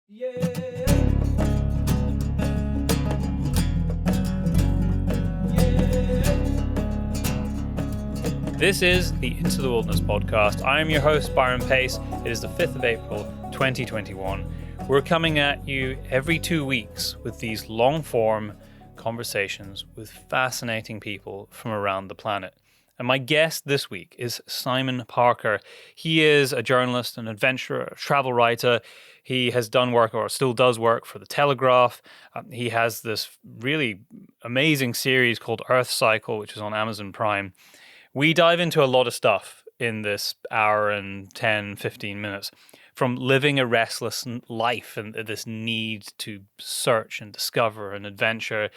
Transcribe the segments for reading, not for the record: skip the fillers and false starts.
Yeah. Yeah. This is the Into the Wilderness podcast. I am your host, Byron Pace. It is the 5th of April, 2021. We're coming at you every 2 weeks with these long-form conversations with fascinating people from around the planet. And my guest this week is Simon Parker. He is a journalist, an adventurer, a travel writer. He has done work, or still does work, for The Telegraph. He has this really amazing series called Earth Cycle, which is on Amazon Prime. We dive into a lot of stuff in this hour and 10, 15 minutes, from living a restless life and this need to search and discover and adventure,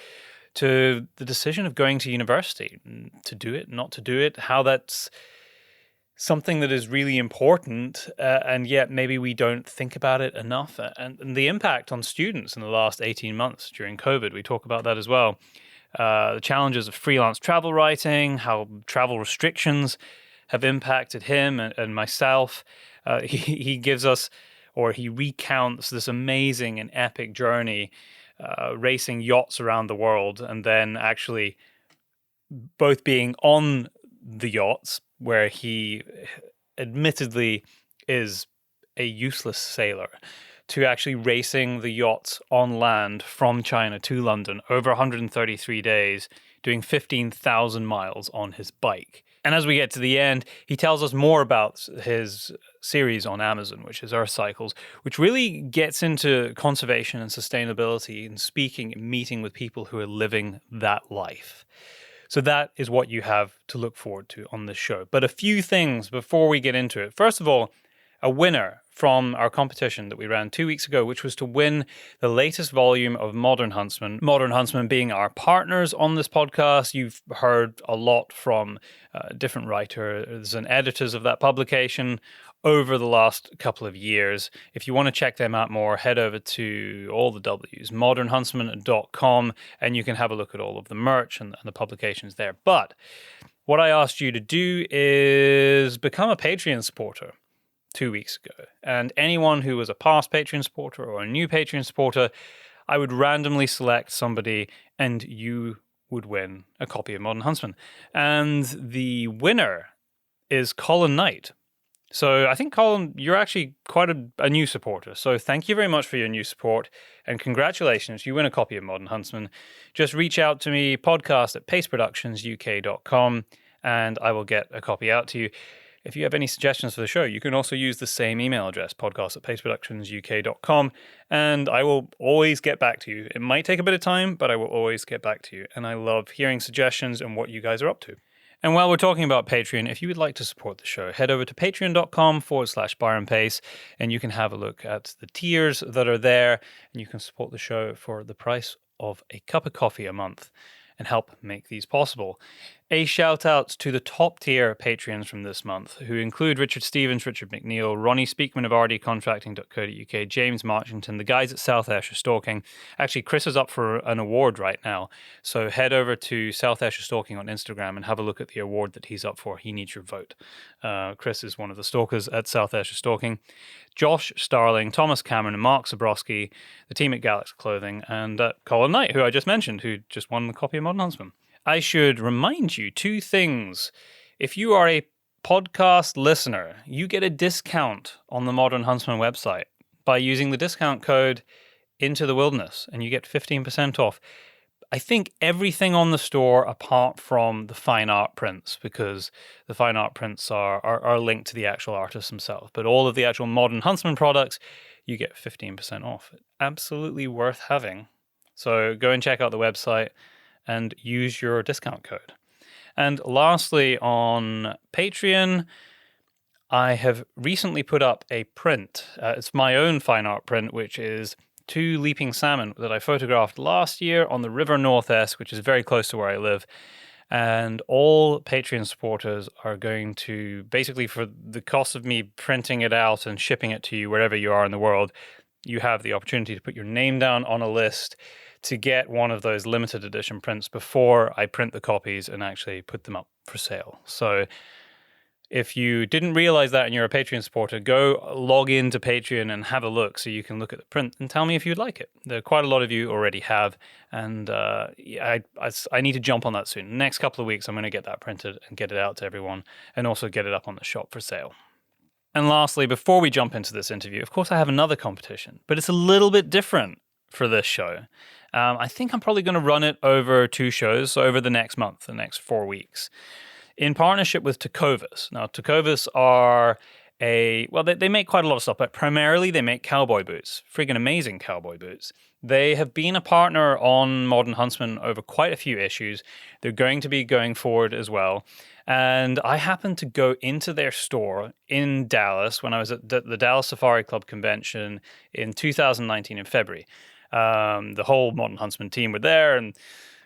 to the decision of going to university, to do it, not to do it, how that's something that is really important, and yet maybe we don't think about it enough, and the impact on students in the last 18 months during COVID. We talk about that as well. The challenges of freelance travel writing, how travel restrictions have impacted him and myself. He gives us, or he recounts this amazing and epic journey, racing yachts around the world, and then actually both being on the yachts, where he admittedly is a useless sailor, to actually racing the yachts on land from China to London over 133 days, doing 15,000 miles on his bike. And as we get to the end, he tells us more about his series on Amazon, which is Earth Cycles, which really gets into conservation and sustainability and speaking and meeting with people who are living that life. So that is what you have to look forward to on this show. But a few things before we get into it. First of all, a winner from our competition that we ran 2 weeks ago, which was to win the latest volume of Modern Huntsman. Modern Huntsman being our partners on this podcast. You've heard a lot from different writers and editors of that publication over the last couple of years. If you want to check them out more, head over to all the W's, modernhuntsman.com, and you can have a look at all of the merch and the publications there. But what I asked you to do is become a Patreon supporter 2 weeks ago. And anyone who was a past Patreon supporter or a new Patreon supporter, I would randomly select somebody and you would win a copy of Modern Huntsman. And the winner is Colin Knight. So I think, Colin, you're actually quite a new supporter. So thank you very much for your new support, and congratulations. You win a copy of Modern Huntsman. Just reach out to me, podcast@paceproductionsuk.com, and I will get a copy out to you. If you have any suggestions for the show, you can also use the same email address, podcast@paceproductionsuk.com, and I will always get back to you. It might take a bit of time, but I will always get back to you. And I love hearing suggestions and what you guys are up to. And while we're talking about Patreon, if you would like to support the show, head over to patreon.com/Byron Pace, and you can have a look at the tiers that are there, and you can support the show for the price of a cup of coffee a month and help make these possible. A shout out to the top tier Patreons from this month, who include Richard Stevens, Richard McNeil, Ronnie Speakman of rdcontracting.co.uk, James Marchington, the guys at South Ayrshire Stalking. Actually, Chris is up for an award right now, so head over to South Ayrshire Stalking on Instagram and have a look at the award that he's up for. He needs your vote. Chris is one of the stalkers at South Ayrshire Stalking. Josh Starling, Thomas Cameron, and Mark Zabrowski, the team at Galaxy Clothing, and Colin Knight, who I just mentioned, who just won the copy of Modern Huntsman. I should remind you two things. If you are a podcast listener, you get a discount on the Modern Huntsman website by using the discount code Into the Wilderness, and you get 15% off. I think everything on the store apart from the fine art prints, because the fine art prints are linked to the actual artists themselves. But all of the actual Modern Huntsman products, you get 15% off. Absolutely worth having. So go and check out the website and use your discount code. And lastly, on Patreon, I have recently put up a print. It's my own fine art print, which is 2 leaping salmon that I photographed last year on the River North Esk, which is very close to where I live. And all Patreon supporters are going to, basically for the cost of me printing it out and shipping it to you wherever you are in the world, you have the opportunity to put your name down on a list to get one of those limited edition prints before I print the copies and actually put them up for sale. So If you didn't realize that and you're a Patreon supporter, go log into Patreon and have a look so you can look at the print and tell me if you'd like it. There quite a lot of you already have, and I need to jump on that soon. Next couple of weeks, I'm going to get that printed and get it out to everyone, and also get it up on the shop for sale. And lastly, before we jump into this interview, of course, I have another competition, but it's a little bit different for this show. I think I'm probably going to run it over 2 shows, so over the next month, the next 4 weeks, in partnership with Tecovas. Now, Tecovas are they make quite a lot of stuff, but primarily they make cowboy boots, friggin' amazing cowboy boots. They have been a partner on Modern Huntsman over quite a few issues. They're going to be going forward as well. And I happened to go into their store in Dallas when I was at the Dallas Safari Club convention in 2019 in February. The whole Modern Huntsman team were there, and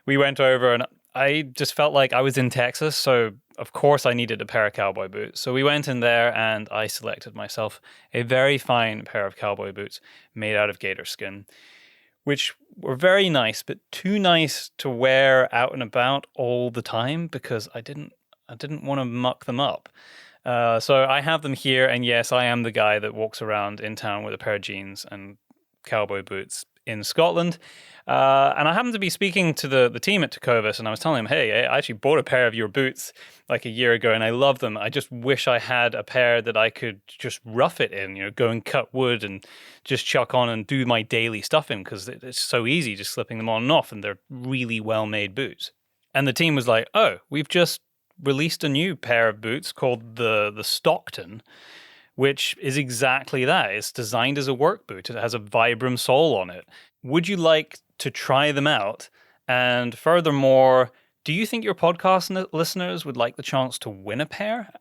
we went over, and I just felt like I was in Texas, so of course I needed a pair of cowboy boots. So we went in there and I selected myself a very fine pair of cowboy boots made out of gator skin, which were very nice, but too nice to wear out and about all the time because I didn't want to muck them up. So I have them here, and yes, I am the guy that walks around in town with a pair of jeans and cowboy boots in Scotland. And I happened to be speaking to the team at Tecovas, and I was telling them, hey, I actually bought a pair of your boots like a year ago, and I love them. I just wish I had a pair that I could just rough it in, go and cut wood and just chuck on and do my daily stuff in, because it's so easy just slipping them on and off, and they're really well-made boots. And the team was like, oh, we've just released a new pair of boots called the Stockton, which is exactly that. It's designed as a work boot. It has a Vibram sole on it. Would you like to try them out? And furthermore, do you think your podcast listeners would like the chance to win a pair?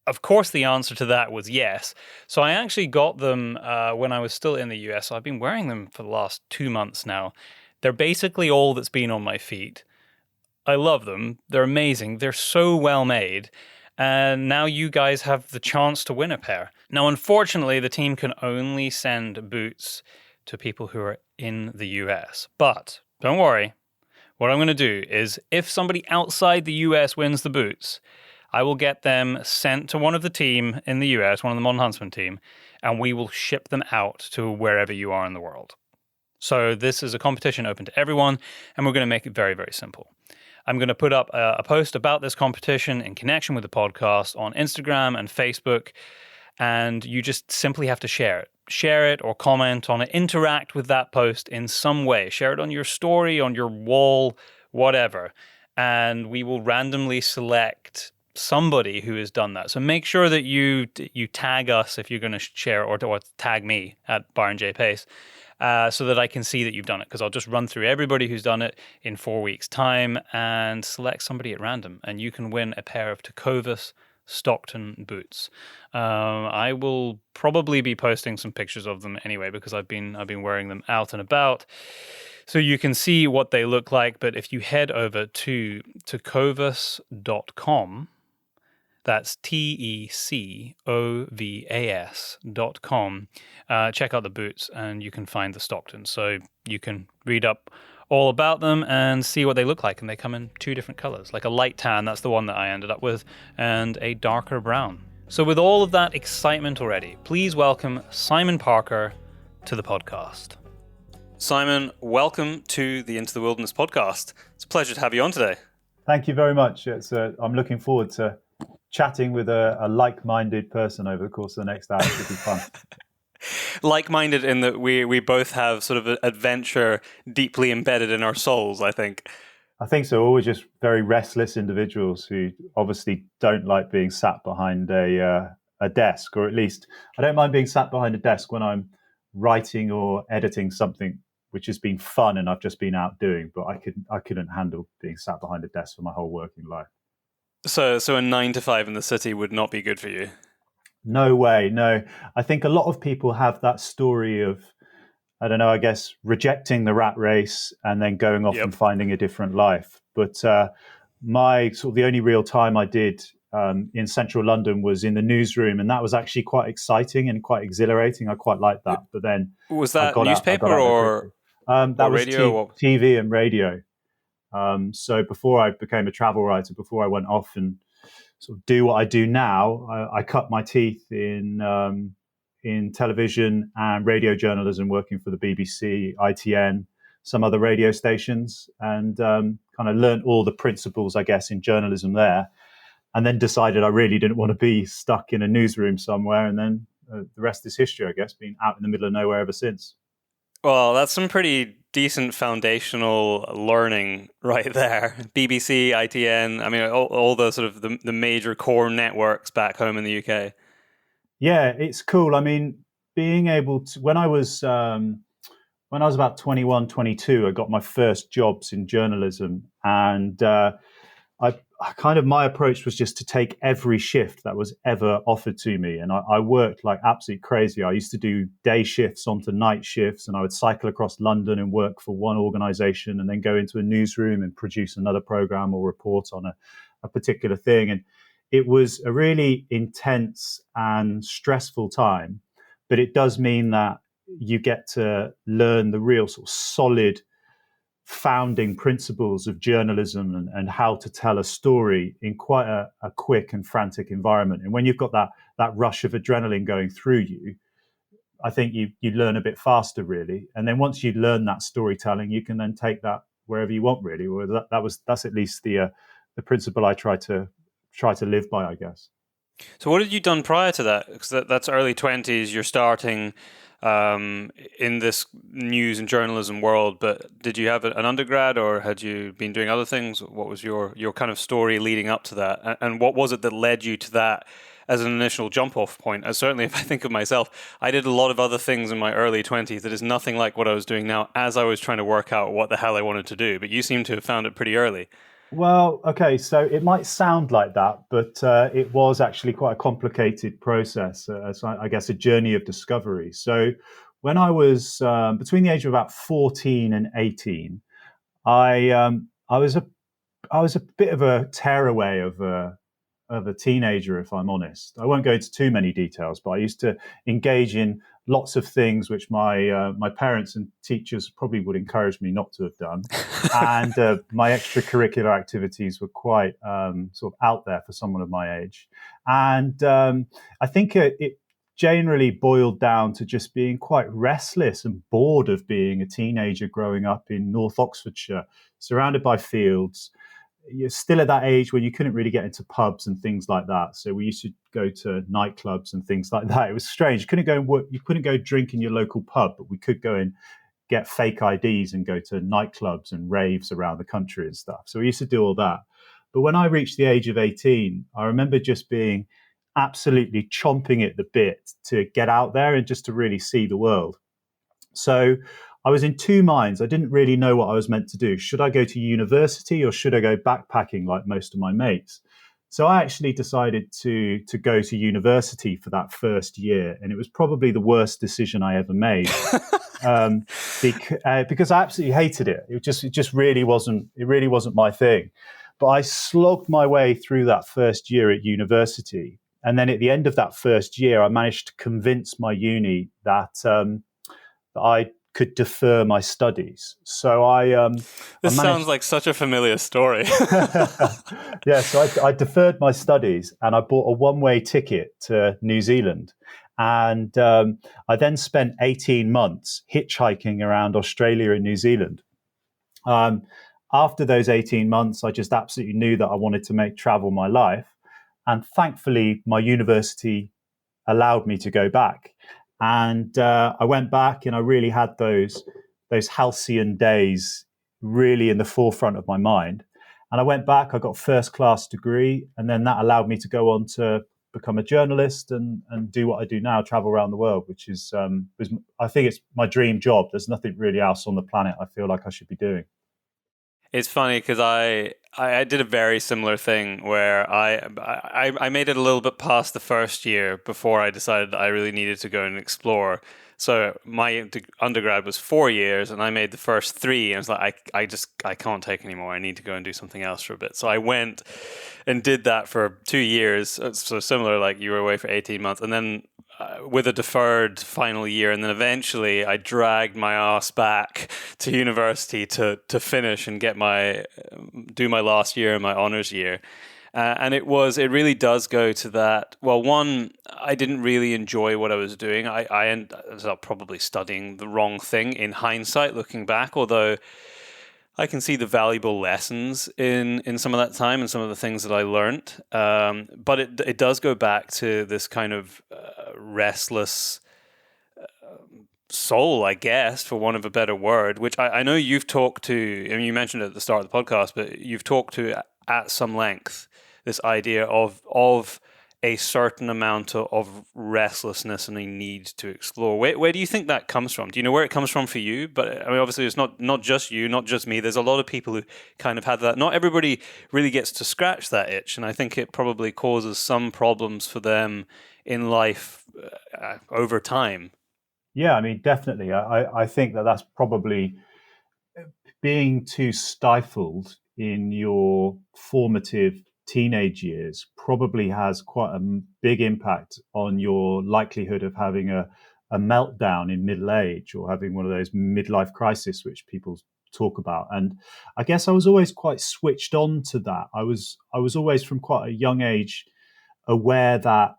Of course, the answer to that was yes. So I actually got them when I was still in the US. So I've been wearing them for the last 2 months now. They're basically all that's been on my feet. I love them. They're amazing. They're so well made. And now you guys have the chance to win a pair. Now, unfortunately, the team can only send boots to people who are in the US. But don't worry. What I'm going to do is if somebody outside the US wins the boots, I will get them sent to one of the team in the US, one of the Modern Huntsman team, and we will ship them out to wherever you are in the world. So this is a competition open to everyone, and we're going to make it very, very simple. I'm going to put up a post about this competition in connection with the podcast on Instagram and Facebook, and you just simply have to share it. Share it or comment on it, interact with that post in some way. Share it on your story, on your wall, whatever. And we will randomly select somebody who has done that. So make sure that you tag us if you're going to share, or tag me at Byron J. Pace, so that I can see that you've done it, because I'll just run through everybody who's done it in 4 weeks' time and select somebody at random, and you can win a pair of Tecovas Stockton boots. I will probably be posting some pictures of them anyway, because I've been wearing them out and about, so you can see what they look like. But if you head over to tecovas.com, that's TECOVAS.com. Check out the boots and you can find the Stockton. So you can read up all about them and see what they look like. And they come in 2 different colors, like a light tan, that's the one that I ended up with, and a darker brown. So with all of that excitement already, please welcome Simon Parker to the podcast. Simon, welcome to the Into the Wilderness podcast. It's a pleasure to have you on today. Thank you very much. I'm looking forward to chatting with a like-minded person over the course of the next hour. It should be fun. Like-minded in that we both have sort of an adventure deeply embedded in our souls, I think. I think so. We're just very restless individuals who obviously don't like being sat behind a desk, or at least I don't mind being sat behind a desk when I'm writing or editing something which has been fun and I've just been out doing, but I couldn't handle being sat behind a desk for my whole working life. So a 9 to 5 in the city would not be good for you? No way, no. I think a lot of people have that story of, I don't know, I guess, rejecting the rat race and then going off and finding a different life. But the only real time I did in central London was in the newsroom, and that was actually quite exciting and quite exhilarating. I quite liked that. But then was that newspaper or that was radio? TV and radio. So before I became a travel writer, before I went off and sort of do what I do now, I cut my teeth in television and radio journalism, working for the BBC, ITN, some other radio stations, and kind of learned all the principles, I guess, in journalism there. And then decided I really didn't want to be stuck in a newsroom somewhere. And then the rest is history, I guess, been out in the middle of nowhere ever since. Well, that's some pretty decent foundational learning right there. BBC, ITN, I mean, all the sort of the major core networks back home in the UK. Yeah, it's cool. I mean, being able to, when I was about 21, 22, I got my first jobs in journalism, and my approach was just to take every shift that was ever offered to me. And I worked like absolutely crazy. I used to do day shifts onto night shifts, and I would cycle across London and work for one organization and then go into a newsroom and produce another program or report on a particular thing. And it was a really intense and stressful time, but it does mean that you get to learn the real sort of solid founding principles of journalism and how to tell a story in quite a quick and frantic environment. And when you've got that rush of adrenaline going through you, I think you learn a bit faster, really. And then once you learn that storytelling, you can then take that wherever you want, really. Or that's at least the principle I try to live by, I guess. So what had you done prior to that? Because that's early 20s, you're starting in this news and journalism world, but did you have an undergrad, or had you been doing other things? What was your kind of story leading up to that? And what was it that led you to that as an initial jump-off point? As certainly, if I think of myself, I did a lot of other things in my early 20s that is nothing like what I was doing now as I was trying to work out what the hell I wanted to do. But you seem to have found it pretty early. Well, okay, so it might sound like that, but it was actually quite a complicated process. So I guess a journey of discovery. So when I was between the age of about 14 and 18, I was a bit of a tearaway of a teenager, if I'm honest. I won't go into too many details, but I used to engage in lots of things which my parents and teachers probably would encourage me not to have done. And my extracurricular activities were quite sort of out there for someone of my age. And I think it generally boiled down to just being quite restless and bored of being a teenager growing up in North Oxfordshire, surrounded by fields. You're still at that age where you couldn't really get into pubs and things like that. So we used to go to nightclubs and things like that. It was strange. You couldn't go and work, you couldn't go drink in your local pub, but we could go and get fake IDs and go to nightclubs and raves around the country and stuff. So we used to do all that. But when I reached the age of 18, I remember just being absolutely chomping at the bit to get out there and just to really see the world. So I was in two minds. I didn't really know what I was meant to do. Should I go to university or should I go backpacking like most of my mates? So I actually decided to go to university for that first year, and it was probably the worst decision I ever made because I absolutely hated it. It just really wasn't. It really wasn't my thing. But I slogged my way through that first year at university, and then at the end of that first year, I managed to convince my uni that I could defer my studies. So This sounds like such a familiar story. Yeah, so I deferred my studies and I bought a one-way ticket to New Zealand. And I then spent 18 months hitchhiking around Australia and New Zealand. After those 18 months, I just absolutely knew that I wanted to make travel my life. And thankfully, my university allowed me to go back. And I went back and I really had those halcyon days really in the forefront of my mind. And I went back, I got a first class degree, and then that allowed me to go on to become a journalist and do what I do now, travel around the world, which is, I think it's my dream job. There's nothing really else on the planet I feel like I should be doing. It's funny because I did a very similar thing where I made it a little bit past the first year before I decided that I really needed to go and explore. So my undergrad was 4 years and I made the first 3 and I was like, I can't take anymore. I need to go and do something else for a bit. So I went and did that for 2 years. So similar, like you were away for 18 months and then with a deferred final year, and then eventually I dragged my ass back to university to finish and do my last year, my honors year. And it really does go to that. Well, one, I didn't really enjoy what I was doing. I ended up probably studying the wrong thing in hindsight, looking back, although I can see the valuable lessons in some of that time and some of the things that I learned. But it does go back to this kind of restless soul, I guess, for want of a better word, which I know you've talked to, I mean, you mentioned it at the start of the podcast, but you've talked to at some length this idea of a certain amount of restlessness and a need to explore. Where do you think that comes from? Do you know where it comes from for you? But I mean, obviously, it's not just you, not just me. There's a lot of people who kind of have that. Not everybody really gets to scratch that itch, and I think it probably causes some problems for them in life over time. Yeah, I mean, definitely. I think that that's probably being too stifled in your formative teenage years probably has quite a big impact on your likelihood of having a meltdown in middle age or having one of those midlife crises which people talk about. And I guess I was always quite switched on to that. I was always from quite a young age aware that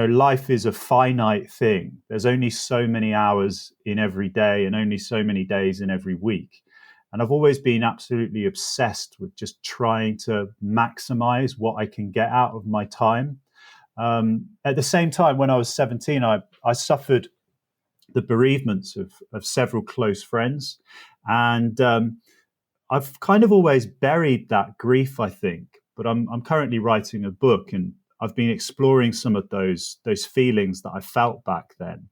life is a finite thing. There's only so many hours in every day and only so many days in every week. And I've always been absolutely obsessed with just trying to maximize what I can get out of my time. At the same time, when I was 17, I suffered the bereavements of several close friends. And I've kind of always buried that grief, I think. But I'm currently writing a book, and I've been exploring some of those feelings that I felt back then.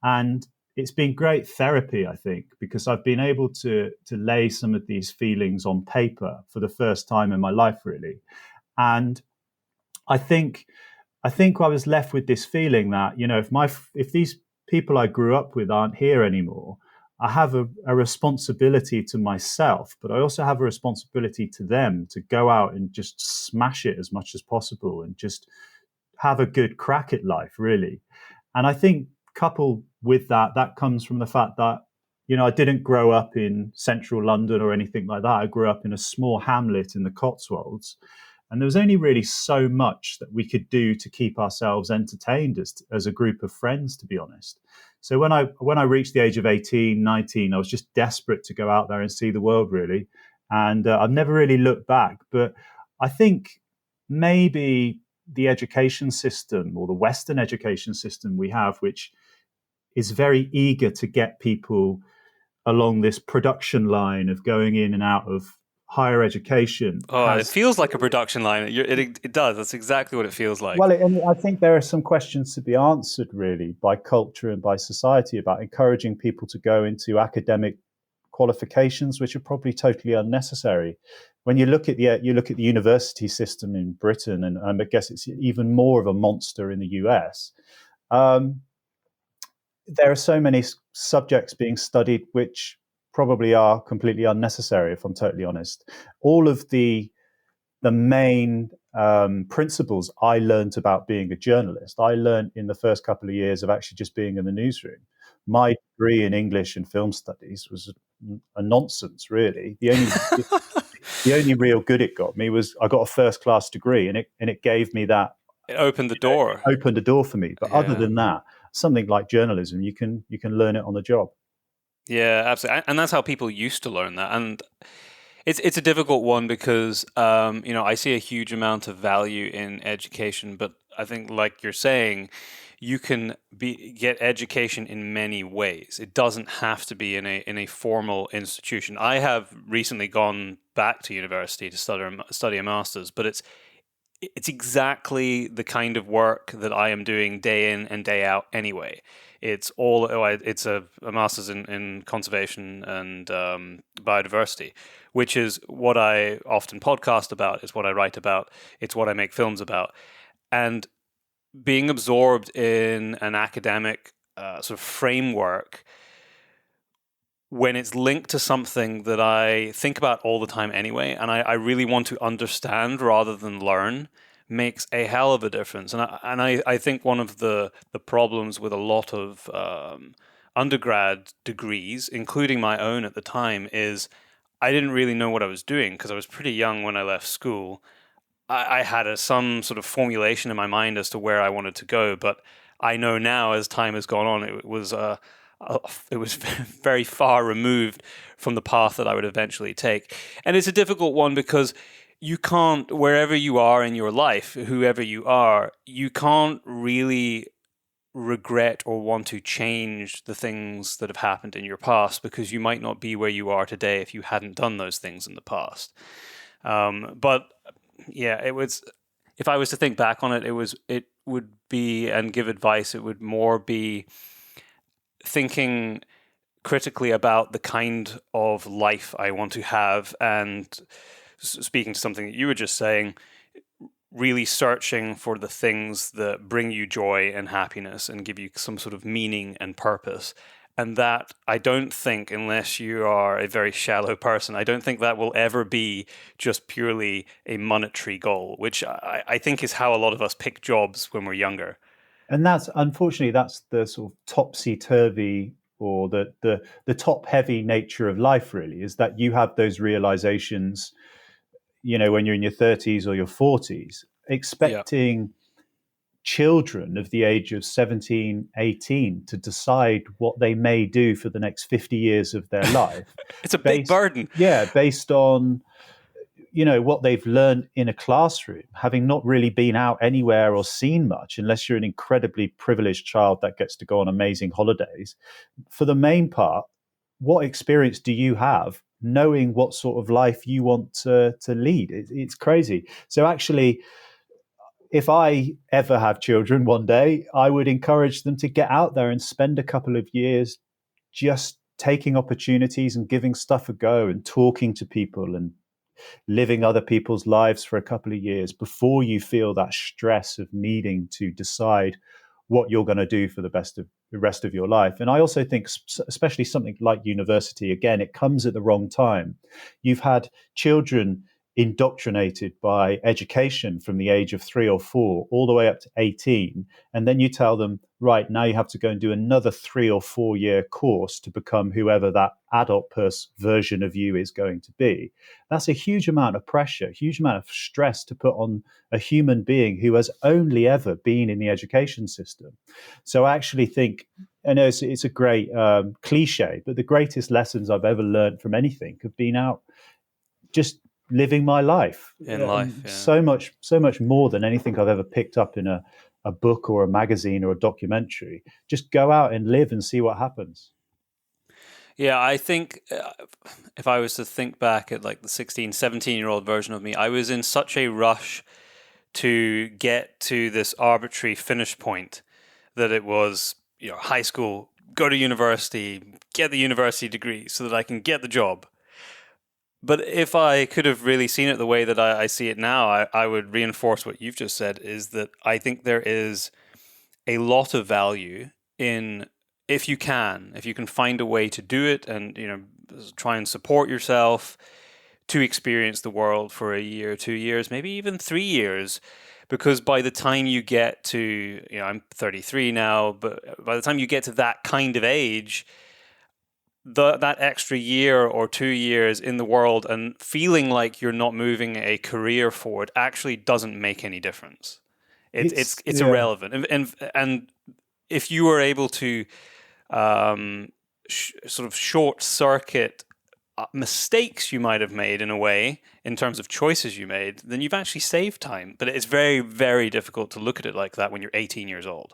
And it's been great therapy, I think, because I've been able to lay some of these feelings on paper for the first time in my life, really. And I think I was left with this feeling that, if these people I grew up with aren't here anymore, I have a responsibility to myself, but I also have a responsibility to them to go out and just smash it as much as possible and just have a good crack at life, really. And I think coupled with that comes from the fact that, I didn't grow up in central London or anything like that. I grew up in a small hamlet in the Cotswolds. And there was only really so much that we could do to keep ourselves entertained as a group of friends, to be honest. So when I reached the age of 18, 19, I was just desperate to go out there and see the world, really. And I've never really looked back. But I think maybe the education system, or the Western education system we have, which is very eager to get people along this production line of going in and out of higher education. It feels like a production line. It does. That's exactly what it feels like. Well, and I think there are some questions to be answered, really, by culture and by society about encouraging people to go into academic qualifications, which are probably totally unnecessary. When you look at the university system in Britain, and I guess it's even more of a monster in the US. There are so many subjects being studied which probably are completely unnecessary, if I'm totally honest. All of the main principles I learned about being a journalist, I learned in the first couple of years of actually just being in the newsroom. My degree in English and film studies was a nonsense, really. The only real good it got me was I got a first class degree, and it gave me that. It opened the door. It opened the door for me. But other than that, something like journalism, you can learn it on the job. Yeah, absolutely. And that's how people used to learn that. And it's a difficult one because I see a huge amount of value in education, but I think, like you're saying, you can get education in many ways. It doesn't have to be in a formal institution. I have recently gone back to university to study a master's, but it's exactly the kind of work that I am doing day in and day out anyway. It's a master's in conservation and biodiversity, which is what I often podcast about, it's what I write about, it's what I make films about. And being absorbed in an academic sort of framework, when it's linked to something that I think about all the time anyway, and I really want to understand rather than learn, makes a hell of a difference. And I think one of the problems with a lot of undergrad degrees, including my own at the time, is I didn't really know what I was doing because I was pretty young when I left school. I had some sort of formulation in my mind as to where I wanted to go, but I know now, as time has gone on, it was very far removed from the path that I would eventually take. And it's a difficult one because you can't, wherever you are in your life, whoever you are, you can't really regret or want to change the things that have happened in your past, because you might not be where you are today if you hadn't done those things in the past. But yeah, it was, if I was to think back on it, it would be, and give advice, it would more be thinking critically about the kind of life I want to have, and speaking to something that you were just saying, really searching for the things that bring you joy and happiness and give you some sort of meaning and purpose. And that, I don't think, unless you are a very shallow person, I don't think that will ever be just purely a monetary goal, which I think is how a lot of us pick jobs when we're younger. And that's, unfortunately, that's the sort of topsy-turvy, or the top-heavy nature of life, really, is that you have those realizations, when you're in your 30s or your 40s, expecting children of the age of 17, 18 to decide what they may do for the next 50 years of their life. It's a big burden. Yeah, based on what they've learned in a classroom, having not really been out anywhere or seen much, unless you're an incredibly privileged child that gets to go on amazing holidays. For the main part, what experience do you have knowing what sort of life you want to lead? It's crazy. So actually, if I ever have children one day, I would encourage them to get out there and spend a couple of years just taking opportunities and giving stuff a go and talking to people and living other people's lives for a couple of years before you feel that stress of needing to decide what you're going to do for the rest of your life. And I also think, especially something like university, again, it comes at the wrong time. You've had children indoctrinated by education from the age of 3 or 4 all the way up to 18, and then you tell them, right, now you have to go and do another 3 or 4 year course to become whoever that adult version of you is going to be. That's a huge amount of pressure, huge amount of stress to put on a human being who has only ever been in the education system. So I actually think, I know it's a great cliche, but the greatest lessons I've ever learned from anything have been out just living my life in life. Yeah. So much more than anything I've ever picked up in a book or a magazine or a documentary. Just go out and live and see what happens. Yeah, I think if I was to think back at like the 16, 17-year-old version of me, I was in such a rush to get to this arbitrary finish point that it was, high school, go to university, get the university degree so that I can get the job. But if I could have really seen it the way that I see it now, I would reinforce what you've just said, is that I think there is a lot of value in, if you can find a way to do it and, try and support yourself to experience the world for a year, 2 years, maybe even 3 years. Because by the time you get to, I'm 33 now, but by the time you get to that kind of age, that extra year or 2 years in the world and feeling like you're not moving a career forward actually doesn't make any difference. It's irrelevant. And if you were able to sort of short circuit mistakes you might have made in a way, in terms of choices you made, then you've actually saved time. But it's very, very difficult to look at it like that when you're 18 years old.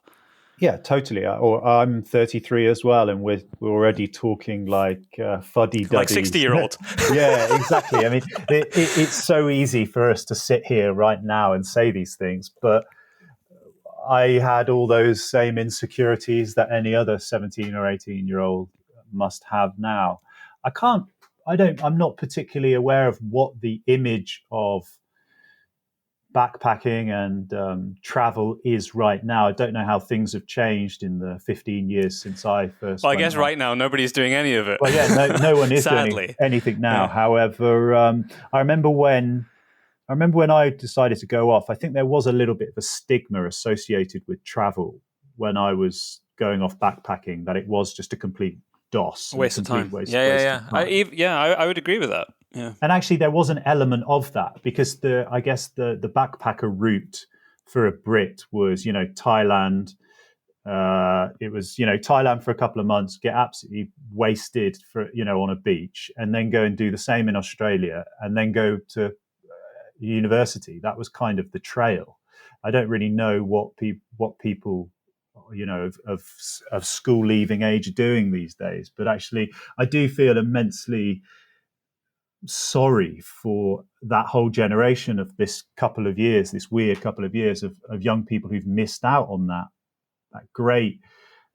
Yeah, totally. Or I'm 33 as well, and we're already talking like fuddy-duddies. Like 60-year-old. Yeah, exactly. I mean, it's so easy for us to sit here right now and say these things, but I had all those same insecurities that any other 17 or 18-year-old must have now. I'm not particularly aware of what the image of backpacking and travel is right now. I don't know how things have changed in the 15 years since I first. Well, I guess right now nobody's doing any of it. Well, yeah, no one is doing anything now. Yeah. However, I remember when I decided to go off, I think there was a little bit of a stigma associated with travel when I was going off backpacking, that it was just a complete DOS, waste of time. I would agree with that. Yeah. And actually, there was an element of that because I guess the backpacker route for a Brit was, Thailand. It was, Thailand for a couple of months, get absolutely wasted for, on a beach, and then go and do the same in Australia, and then go to university. That was kind of the trail. I don't really know what people, of school leaving age are doing these days, but actually, I do feel immensely sorry for that whole generation of this weird couple of years of young people who've missed out on that great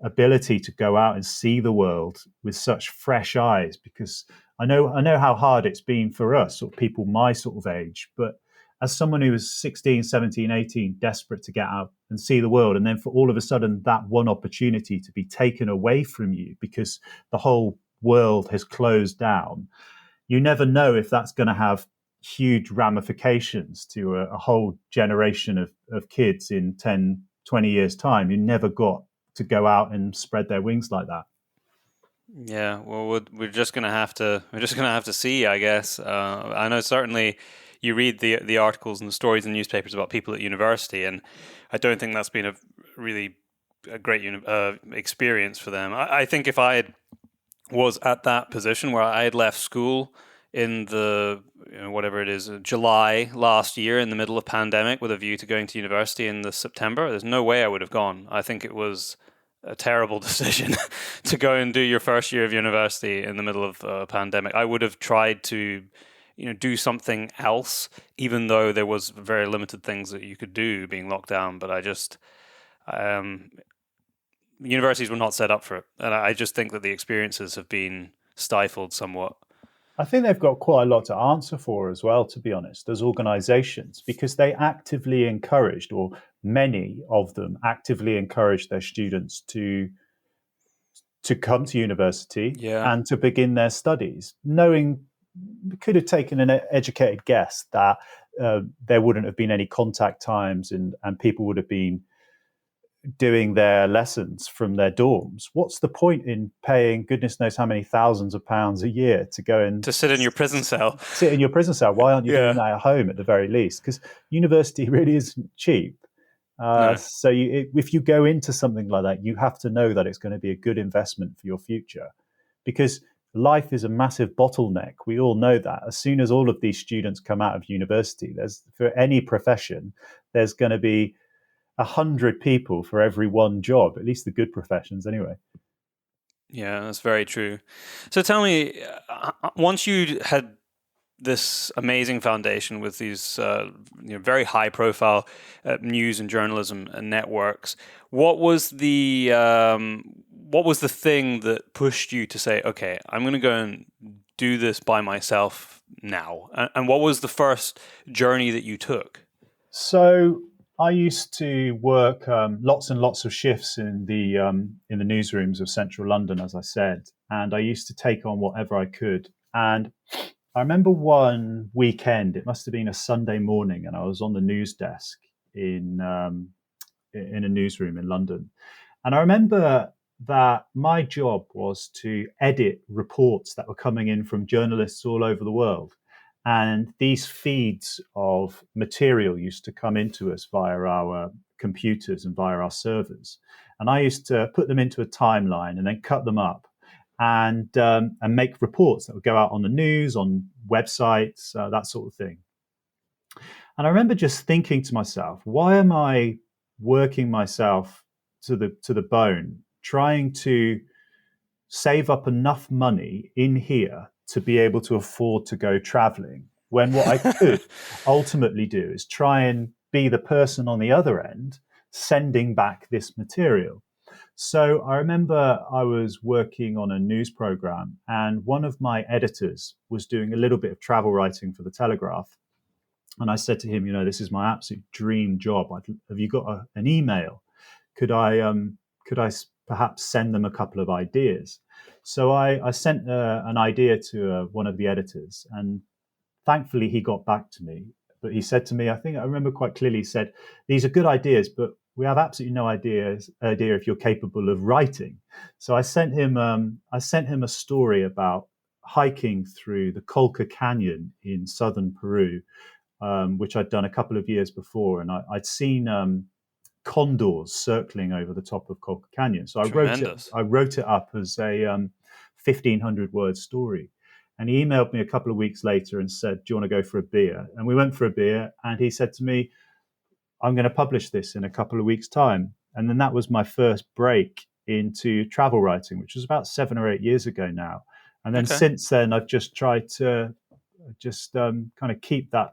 ability to go out and see the world with such fresh eyes. Because I know how hard it's been for us, or people my sort of age, but as someone who was 16, 17, 18, desperate to get out and see the world, and then for all of a sudden that one opportunity to be taken away from you because the whole world has closed down, you never know if that's going to have huge ramifications to a whole generation of kids in 10, 20 years' time. You never got to go out and spread their wings like that. Yeah, well, we're just gonna have to see, I guess. I know certainly you read the articles and the stories in newspapers about people at university, and I don't think that's been a great experience for them. I think if I was at that position where I had left school in the whatever it is, July last year, in the middle of pandemic, with a view to going to university in the September, there's no way I would have gone. I think it was a terrible decision to go and do your first year of university in the middle of a pandemic. I would have tried to do something else, even though there was very limited things that you could do being locked down. But I just universities were not set up for it, and I just think that the experiences have been stifled somewhat. I think they've got quite a lot to answer for as well, to be honest, as organizations, because they actively encouraged, or many of them actively encouraged, their students to come to university and to begin their studies, knowing, could have taken an educated guess that there wouldn't have been any contact times, and people would have been doing their lessons from their dorms. What's the point in paying goodness knows how many thousands of pounds a year to go and to sit in your prison cell? Why aren't you doing that at home at the very least? Because university really isn't cheap. No. So if you go into something like that, you have to know that it's going to be a good investment for your future, because life is a massive bottleneck. We all know that. As soon as all of these students come out of university, for any profession, there's going to be 100 people for every one job, at least the good professions anyway. Yeah, that's very true. So tell me, once you had this amazing foundation with these very high profile news and journalism and networks, what was the thing that pushed you to say, okay, I'm going to go and do this by myself now? And what was the first journey that you took? So I used to work lots and lots of shifts in the newsrooms of central London, as I said, and I used to take on whatever I could. And I remember one weekend, it must have been a Sunday morning, and I was on the news desk in a newsroom in London. And I remember that my job was to edit reports that were coming in from journalists all over the world. And these feeds of material used to come into us via our computers and via our servers. And I used to put them into a timeline and then cut them up and make reports that would go out on the news, on websites, that sort of thing. And I remember just thinking to myself, why am I working myself to the bone, trying to save up enough money in here to be able to afford to go traveling, when what I could ultimately do is try and be the person on the other end sending back this material. So I remember I was working on a news program, and one of my editors was doing a little bit of travel writing for the Telegraph. And I said to him, this is my absolute dream job. Have you got an email? Could I perhaps send them a couple of ideas? So I sent an idea to one of the editors, and thankfully he got back to me. But he said to me, I remember quite clearly, he said, these are good ideas, but we have absolutely no idea if you're capable of writing. So I sent him a story about hiking through the Colca Canyon in southern Peru, which I'd done a couple of years before, and I'd seen condors circling over the top of Colca Canyon. So Tremendous. I wrote it up as a 1,500 word story. And he emailed me a couple of weeks later and said, "Do you want to go for a beer?" And we went for a beer, and he said to me, "I'm going to publish this in a couple of weeks' time." And then that was my first break into travel writing, which was about 7 or 8 years ago now. And then since then, I've just tried to kind of keep that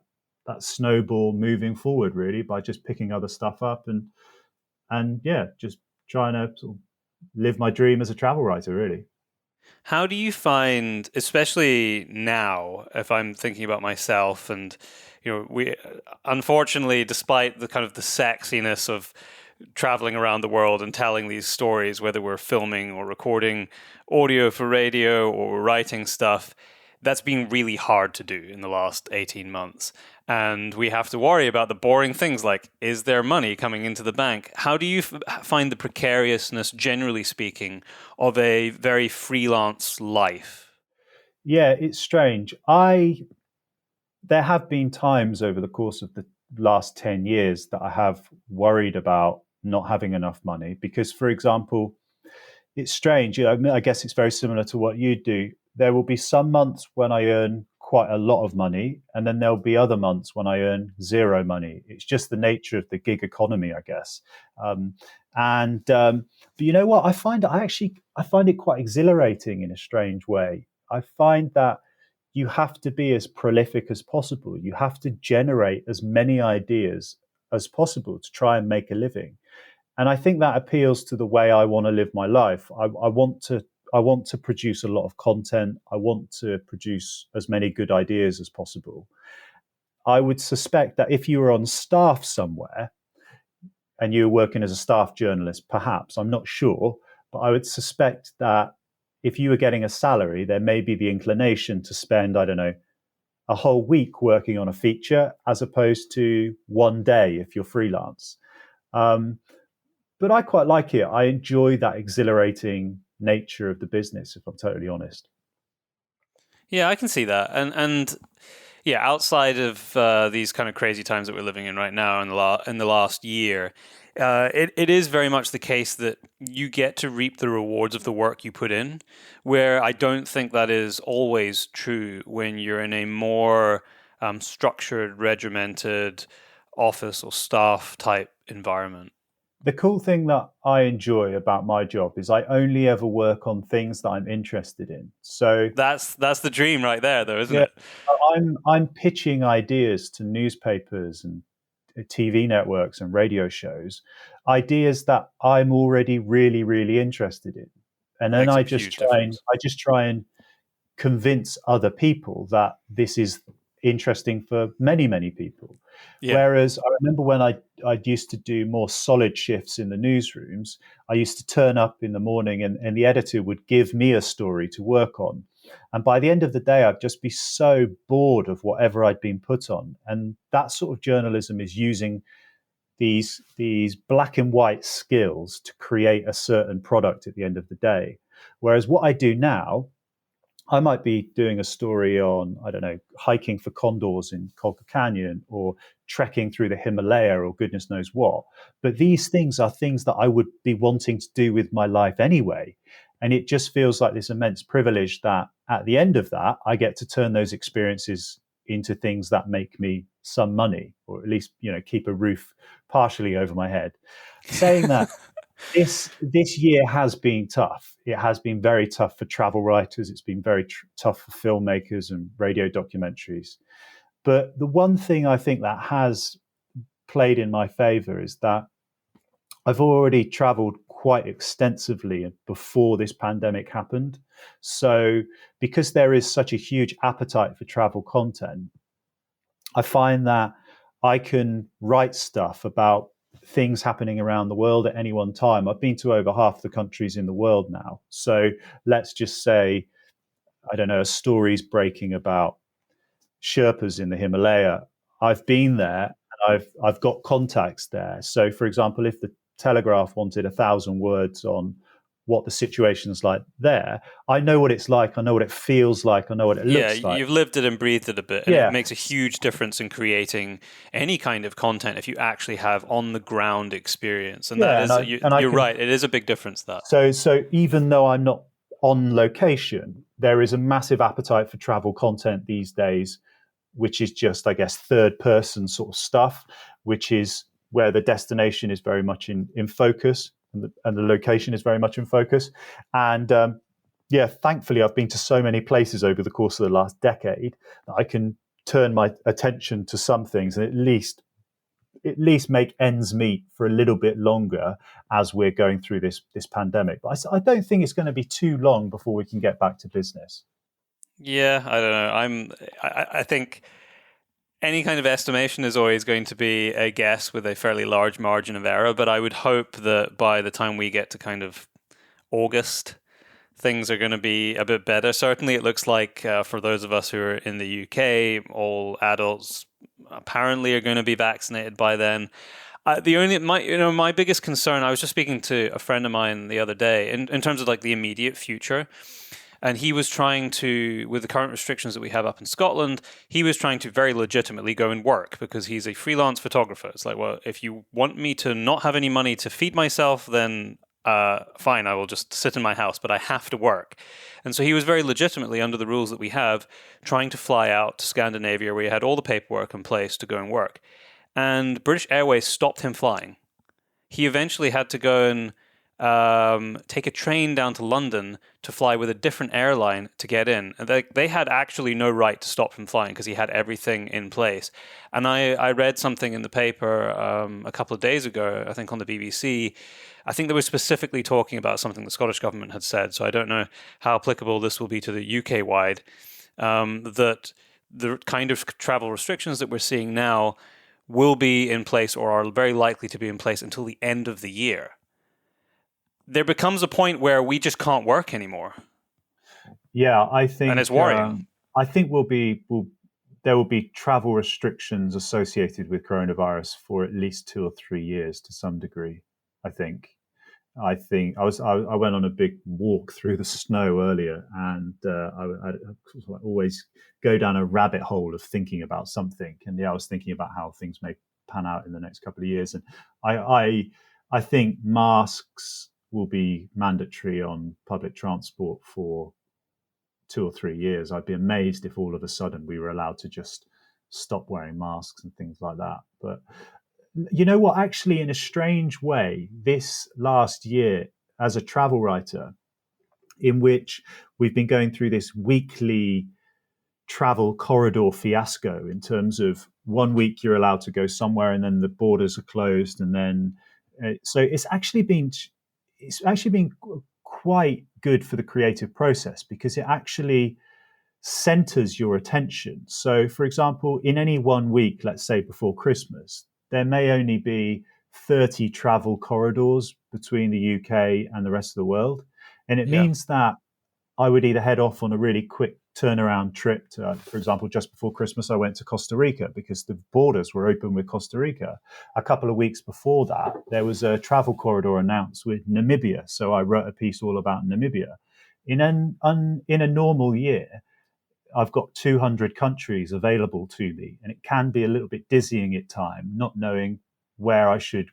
snowball moving forward, really, by just picking other stuff up and just trying to sort of live my dream as a travel writer, really. How do you find, especially now, if I'm thinking about myself, and we unfortunately, despite the kind of the sexiness of traveling around the world and telling these stories, whether we're filming or recording audio for radio or writing stuff, that's been really hard to do in the last 18 months. And we have to worry about the boring things like, is there money coming into the bank? How do you find the precariousness, generally speaking, of a very freelance life? Yeah, it's strange. There have been times over the course of the last 10 years that I have worried about not having enough money because, for example, it's strange. I guess it's very similar to what you do. There will be some months when I earn quite a lot of money, and then there'll be other months when I earn zero money. It's just the nature of the gig economy, I guess. But you know what? I find it quite exhilarating in a strange way. I find that you have to be as prolific as possible. You have to generate as many ideas as possible to try and make a living. And I think that appeals to the way I want to live my life. I want to produce a lot of content. I want to produce as many good ideas as possible. I would suspect that if you were on staff somewhere and you were working as a staff journalist, perhaps, I'm not sure, but I would suspect that if you were getting a salary, there may be the inclination to spend, I don't know, a whole week working on a feature as opposed to one day if you're freelance. But I quite like it. I enjoy that exhilarating nature of the business, if I'm totally honest. Yeah, I can see that. And yeah, outside of these kind of crazy times that we're living in right now in the last year, it is very much the case that you get to reap the rewards of the work you put in, where I don't think that is always true when you're in a more structured, regimented office or staff type environment. The cool thing that I enjoy about my job is I only ever work on things that I'm interested in. So that's the dream right there, though, isn't yeah, it? I'm pitching ideas to newspapers and TV networks and radio shows, ideas that I'm already really, really interested in. And then Makes a huge difference. I just try and convince other people that this is interesting for many, many people. Yeah. Whereas I remember when I used to do more solid shifts in the newsrooms, I used to turn up in the morning and the editor would give me a story to work on. And by the end of the day, I'd just be so bored of whatever I'd been put on. And that sort of journalism is using these black and white skills to create a certain product at the end of the day. Whereas what I do now, I might be doing a story on, I don't know, hiking for condors in Colca Canyon or trekking through the Himalaya or goodness knows what. But these things are things that I would be wanting to do with my life anyway. And it just feels like this immense privilege that at the end of that, I get to turn those experiences into things that make me some money, or at least, keep a roof partially over my head. Saying that, this year has been tough. It has been very tough for travel writers. It's been very tough for filmmakers and radio documentaries. But the one thing I think that has played in my favor is that I've already traveled quite extensively before this pandemic happened. So because there is such a huge appetite for travel content, I find that I can write stuff about things happening around the world at any one time. I've been to over half the countries in the world now. So let's just say, I don't know, a story's breaking about Sherpas in the Himalaya. I've been there and I've got contacts there. So for example, if the Telegraph wanted 1,000 words on what the situation's like there. I know what it's like. I know what it feels like. I know what it looks like. You've lived it and breathed it a bit, and it Yeah. makes a huge difference in creating any kind of content if you actually have on the ground experience. And Yeah, that is, you're right, it is a big difference. That so even though I'm not on location, there is a massive appetite for travel content these days, which is just, I guess, third person sort of stuff, which is where the destination is very much in focus, and the location is very much in focus. And yeah, thankfully, I've been to so many places over the course of the last decade that I can turn my attention to some things and at least make ends meet for a little bit longer as we're going through this pandemic. But I don't think it's going to be too long before we can get back to business. Yeah, I don't know. I think any kind of estimation is always going to be a guess with a fairly large margin of error. But I would hope that by the time we get to kind of August, things are going to be a bit better. Certainly, it looks like for those of us who are in the UK, all adults apparently are going to be vaccinated by then. My biggest concern, I was just speaking to a friend of mine the other day in terms of like the immediate future. And he was trying to, with the current restrictions that we have up in Scotland, he was trying to very legitimately go and work because he's a freelance photographer. It's like, well, if you want me to not have any money to feed myself, then fine, I will just sit in my house, but I have to work. And so he was very legitimately, under the rules that we have, trying to fly out to Scandinavia where he had all the paperwork in place to go and work. And British Airways stopped him flying. He eventually had to go and take a train down to London to fly with a different airline to get in. And they had actually no right to stop him flying because he had everything in place. And I read something in the paper a couple of days ago, I think on the BBC. I think they were specifically talking about something the Scottish government had said, so I don't know how applicable this will be to the UK-wide, that the kind of travel restrictions that we're seeing now will be in place or are very likely to be in place until the end of the year. There becomes a point where we just can't work anymore. Yeah, I think, and it's worrying. I think there will be travel restrictions associated with coronavirus for at least 2 or 3 years to some degree. I think I went on a big walk through the snow earlier, and I always go down a rabbit hole of thinking about something. And I was thinking about how things may pan out in the next couple of years, and I think masks will be mandatory on public transport for 2 or 3 years. I'd be amazed if all of a sudden we were allowed to just stop wearing masks and things like that. But you know what? Actually, in a strange way, this last year, as a travel writer, in which we've been going through this weekly travel corridor fiasco in terms of 1 week you're allowed to go somewhere and then the borders are closed, and then so it's actually been quite good for the creative process because it actually centers your attention. So, for example, in any 1 week, let's say before Christmas, there may only be 30 travel corridors between the UK and the rest of the world. And it means that I would either head off on a really quick turnaround trip to, for example, just before Christmas, I went to Costa Rica because the borders were open with Costa Rica. A couple of weeks before that, there was a travel corridor announced with Namibia. So I wrote a piece all about Namibia. In a normal year, I've got 200 countries available to me, and it can be a little bit dizzying at times, not knowing where I should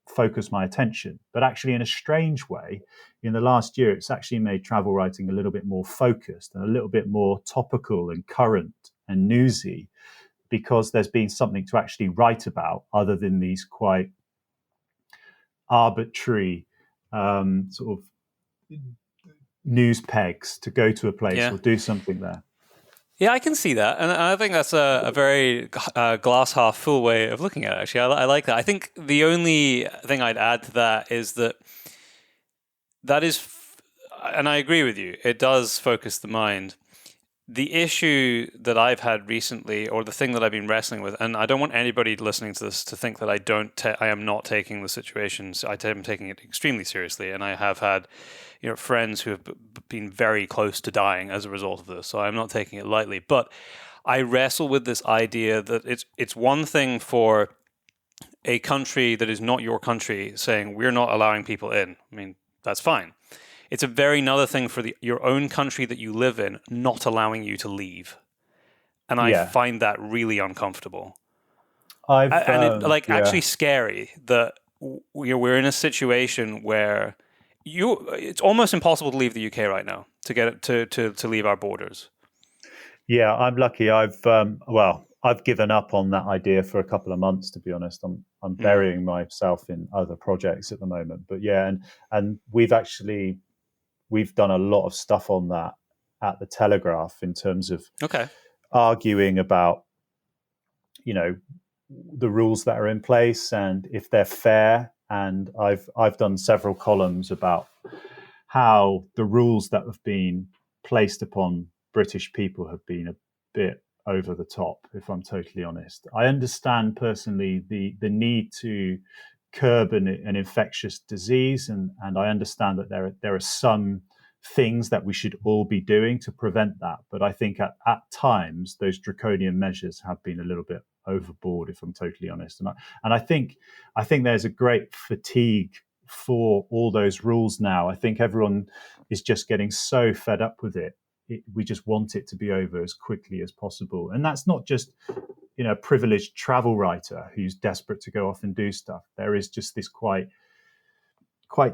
focus my attention. But actually, in a strange way, in the last year, it's actually made travel writing a little bit more focused and a little bit more topical and current and newsy, because there's been something to actually write about other than these quite arbitrary sort of news pegs to go to a place or do something there. Yeah, I can see that. And I think that's a very glass half full way of looking at it, actually. I like that. I think the only thing I'd add to that is that is, and I agree with you, it does focus the mind. The issue that I've had recently, or the thing that I've been wrestling with, and I don't want anybody listening to this to think that I am not taking the situation. I am taking it extremely seriously, and I have had, friends who have been very close to dying as a result of this. So I'm not taking it lightly, but I wrestle with this idea that it's one thing for a country that is not your country saying we're not allowing people in. I mean, that's fine. It's a very another thing for your own country that you live in not allowing you to leave. And I find that really uncomfortable. Actually scary that we're in a situation where it's almost impossible to leave the UK right now, to get it to leave our borders. Yeah, I'm lucky. I've given up on that idea for a couple of months, to be honest. I'm burying myself in other projects at the moment. But yeah, and we've done a lot of stuff on that at the Telegraph in terms of arguing about, the rules that are in place and if they're fair. And I've done several columns about how the rules that have been placed upon British people have been a bit over the top, if I'm totally honest. I understand personally the need to curb an infectious disease, and I understand that there are some things that we should all be doing to prevent that. But I think at times those draconian measures have been a little bit overboard, if I'm totally honest. And I think there's a great fatigue for all those rules now. I think everyone is just getting so fed up with it. We just want it to be over as quickly as possible. And that's not just, a privileged travel writer who's desperate to go off and do stuff. There is just this quite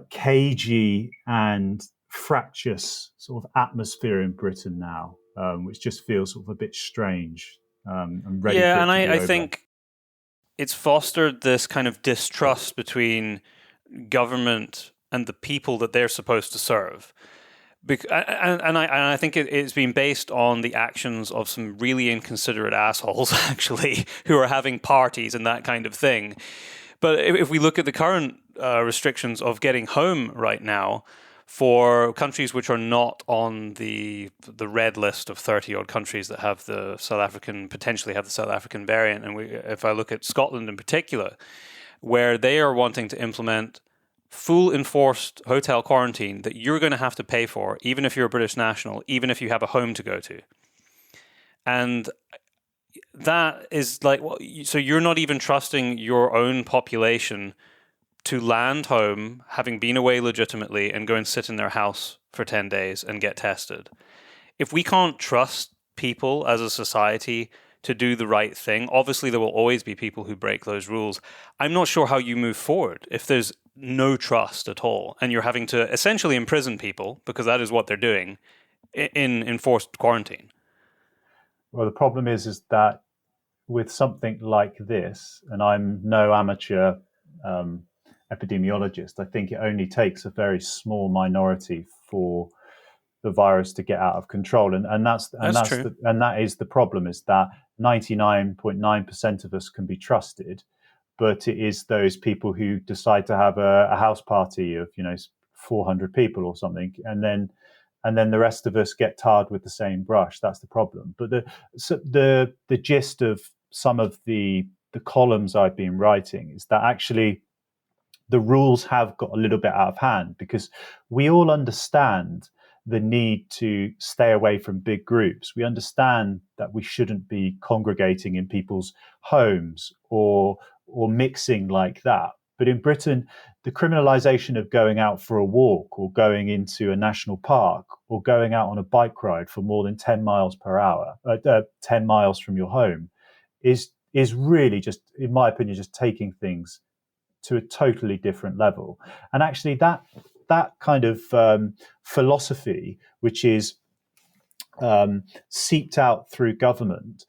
cagey and fractious sort of atmosphere in Britain now, which just feels sort of a bit strange. And ready for it to be over. I think it's fostered this kind of distrust between government and the people that they're supposed to serve. I think it's been based on the actions of some really inconsiderate assholes, actually, who are having parties and that kind of thing. But if we look at the current restrictions of getting home right now, for countries which are not on the red list of 30-odd countries that have potentially have the South African variant, and if I look at Scotland in particular, where they are wanting to implement full enforced hotel quarantine that you're going to have to pay for, even if you're a British national, even if you have a home to go to. And that is so you're not even trusting your own population to land home, having been away legitimately, and go and sit in their house for 10 days and get tested. If we can't trust people as a society to do the right thing, obviously there will always be people who break those rules. I'm not sure how you move forward if there's no trust at all, and you're having to essentially imprison people, because that is what they're doing, in enforced quarantine. Well, the problem is that with something like this, and I'm no amateur epidemiologist, I think it only takes a very small minority for the virus to get out of control, and that is the problem, is that 99.9% of us can be trusted, but it is those people who decide to have a house party of 400 people or something, and then the rest of us get tarred with the same brush. That's the problem. But the gist of some of the columns I've been writing is that actually the rules have got a little bit out of hand, because we all understand the need to stay away from big groups. We understand that we shouldn't be congregating in people's homes or mixing like that. But in Britain, the criminalisation of going out for a walk or going into a national park or going out on a bike ride for more than 10 miles per hour, 10 miles from your home, is really just, in my opinion, just taking things to a totally different level. And actually that kind of philosophy, which is seeped out through government,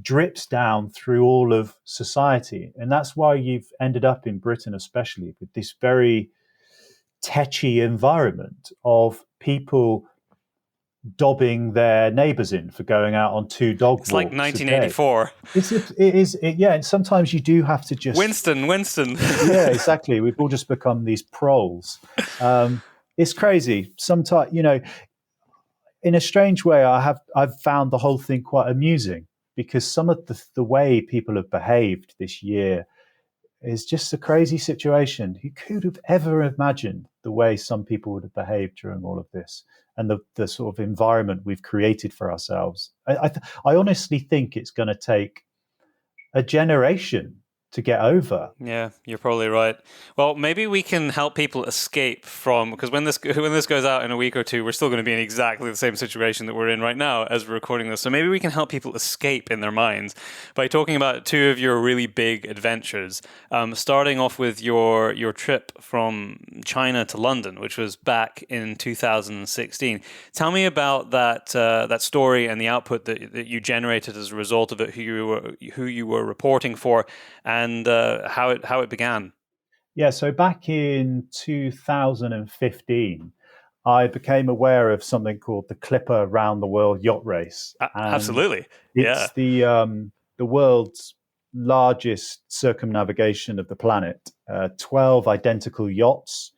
drips down through all of society. And that's why you've ended up in Britain, especially, with this very tetchy environment of people dobbing their neighbours in for going out on 2 dog walks. It's like 1984. It is. And sometimes you do have to just Winston. Yeah, exactly. We've all just become these proles. It's crazy. Sometimes, in a strange way, I've found the whole thing quite amusing, because some of the way people have behaved this year is just a crazy situation. Who could have ever imagined the way some people would have behaved during all of this, and the sort of environment we've created for ourselves? I honestly think it's going to take a generation get over. Yeah, you're probably right. Well, maybe we can help people escape from, because when this goes out in a week or two, we're still going to be in exactly the same situation that we're in right now as we're recording this. So maybe we can help people escape in their minds by talking about two of your really big adventures. Starting off with your trip from China to London, which was back in 2016. Tell me about that story and the output that you generated as a result of it, who you were reporting for, and how it began. Yeah, so back in 2015, I became aware of something called the Clipper Round the World Yacht Race, and Absolutely, yeah. it's the world's largest circumnavigation of the planet. 12 identical yachts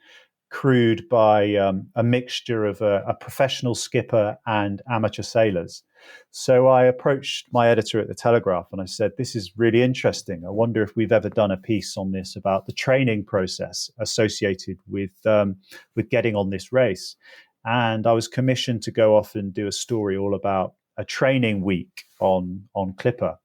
crewed by a mixture of a professional skipper and amateur sailors. So I approached my editor at the Telegraph and I said, "This is really interesting. I wonder if we've ever done a piece on this about the training process associated with getting on this race." And I was commissioned to go off and do a story all about a training week on Clipper.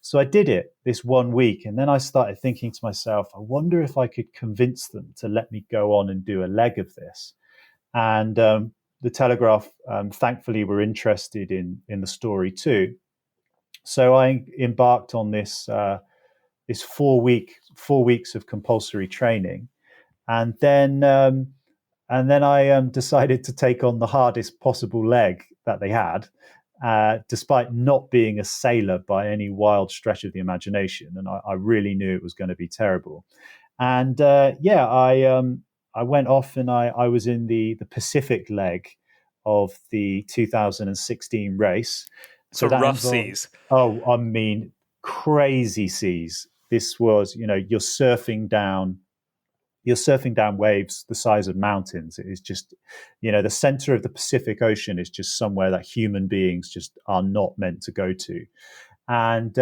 So I did it this 1 week, and then I started thinking to myself, I wonder if I could convince them to let me go on and do a leg of this. And the Telegraph, thankfully, were interested in the story too. So I embarked on this 4 weeks of compulsory training, and then I decided to take on the hardest possible leg that they had, despite not being a sailor by any wild stretch of the imagination. And I really knew it was going to be terrible. And I went off and I was in the Pacific leg of the 2016 race. So that rough involved, seas. oh, I mean, crazy seas. This was, you're surfing down waves the size of mountains. It is just, the center of the Pacific Ocean is just somewhere that human beings just are not meant to go to. And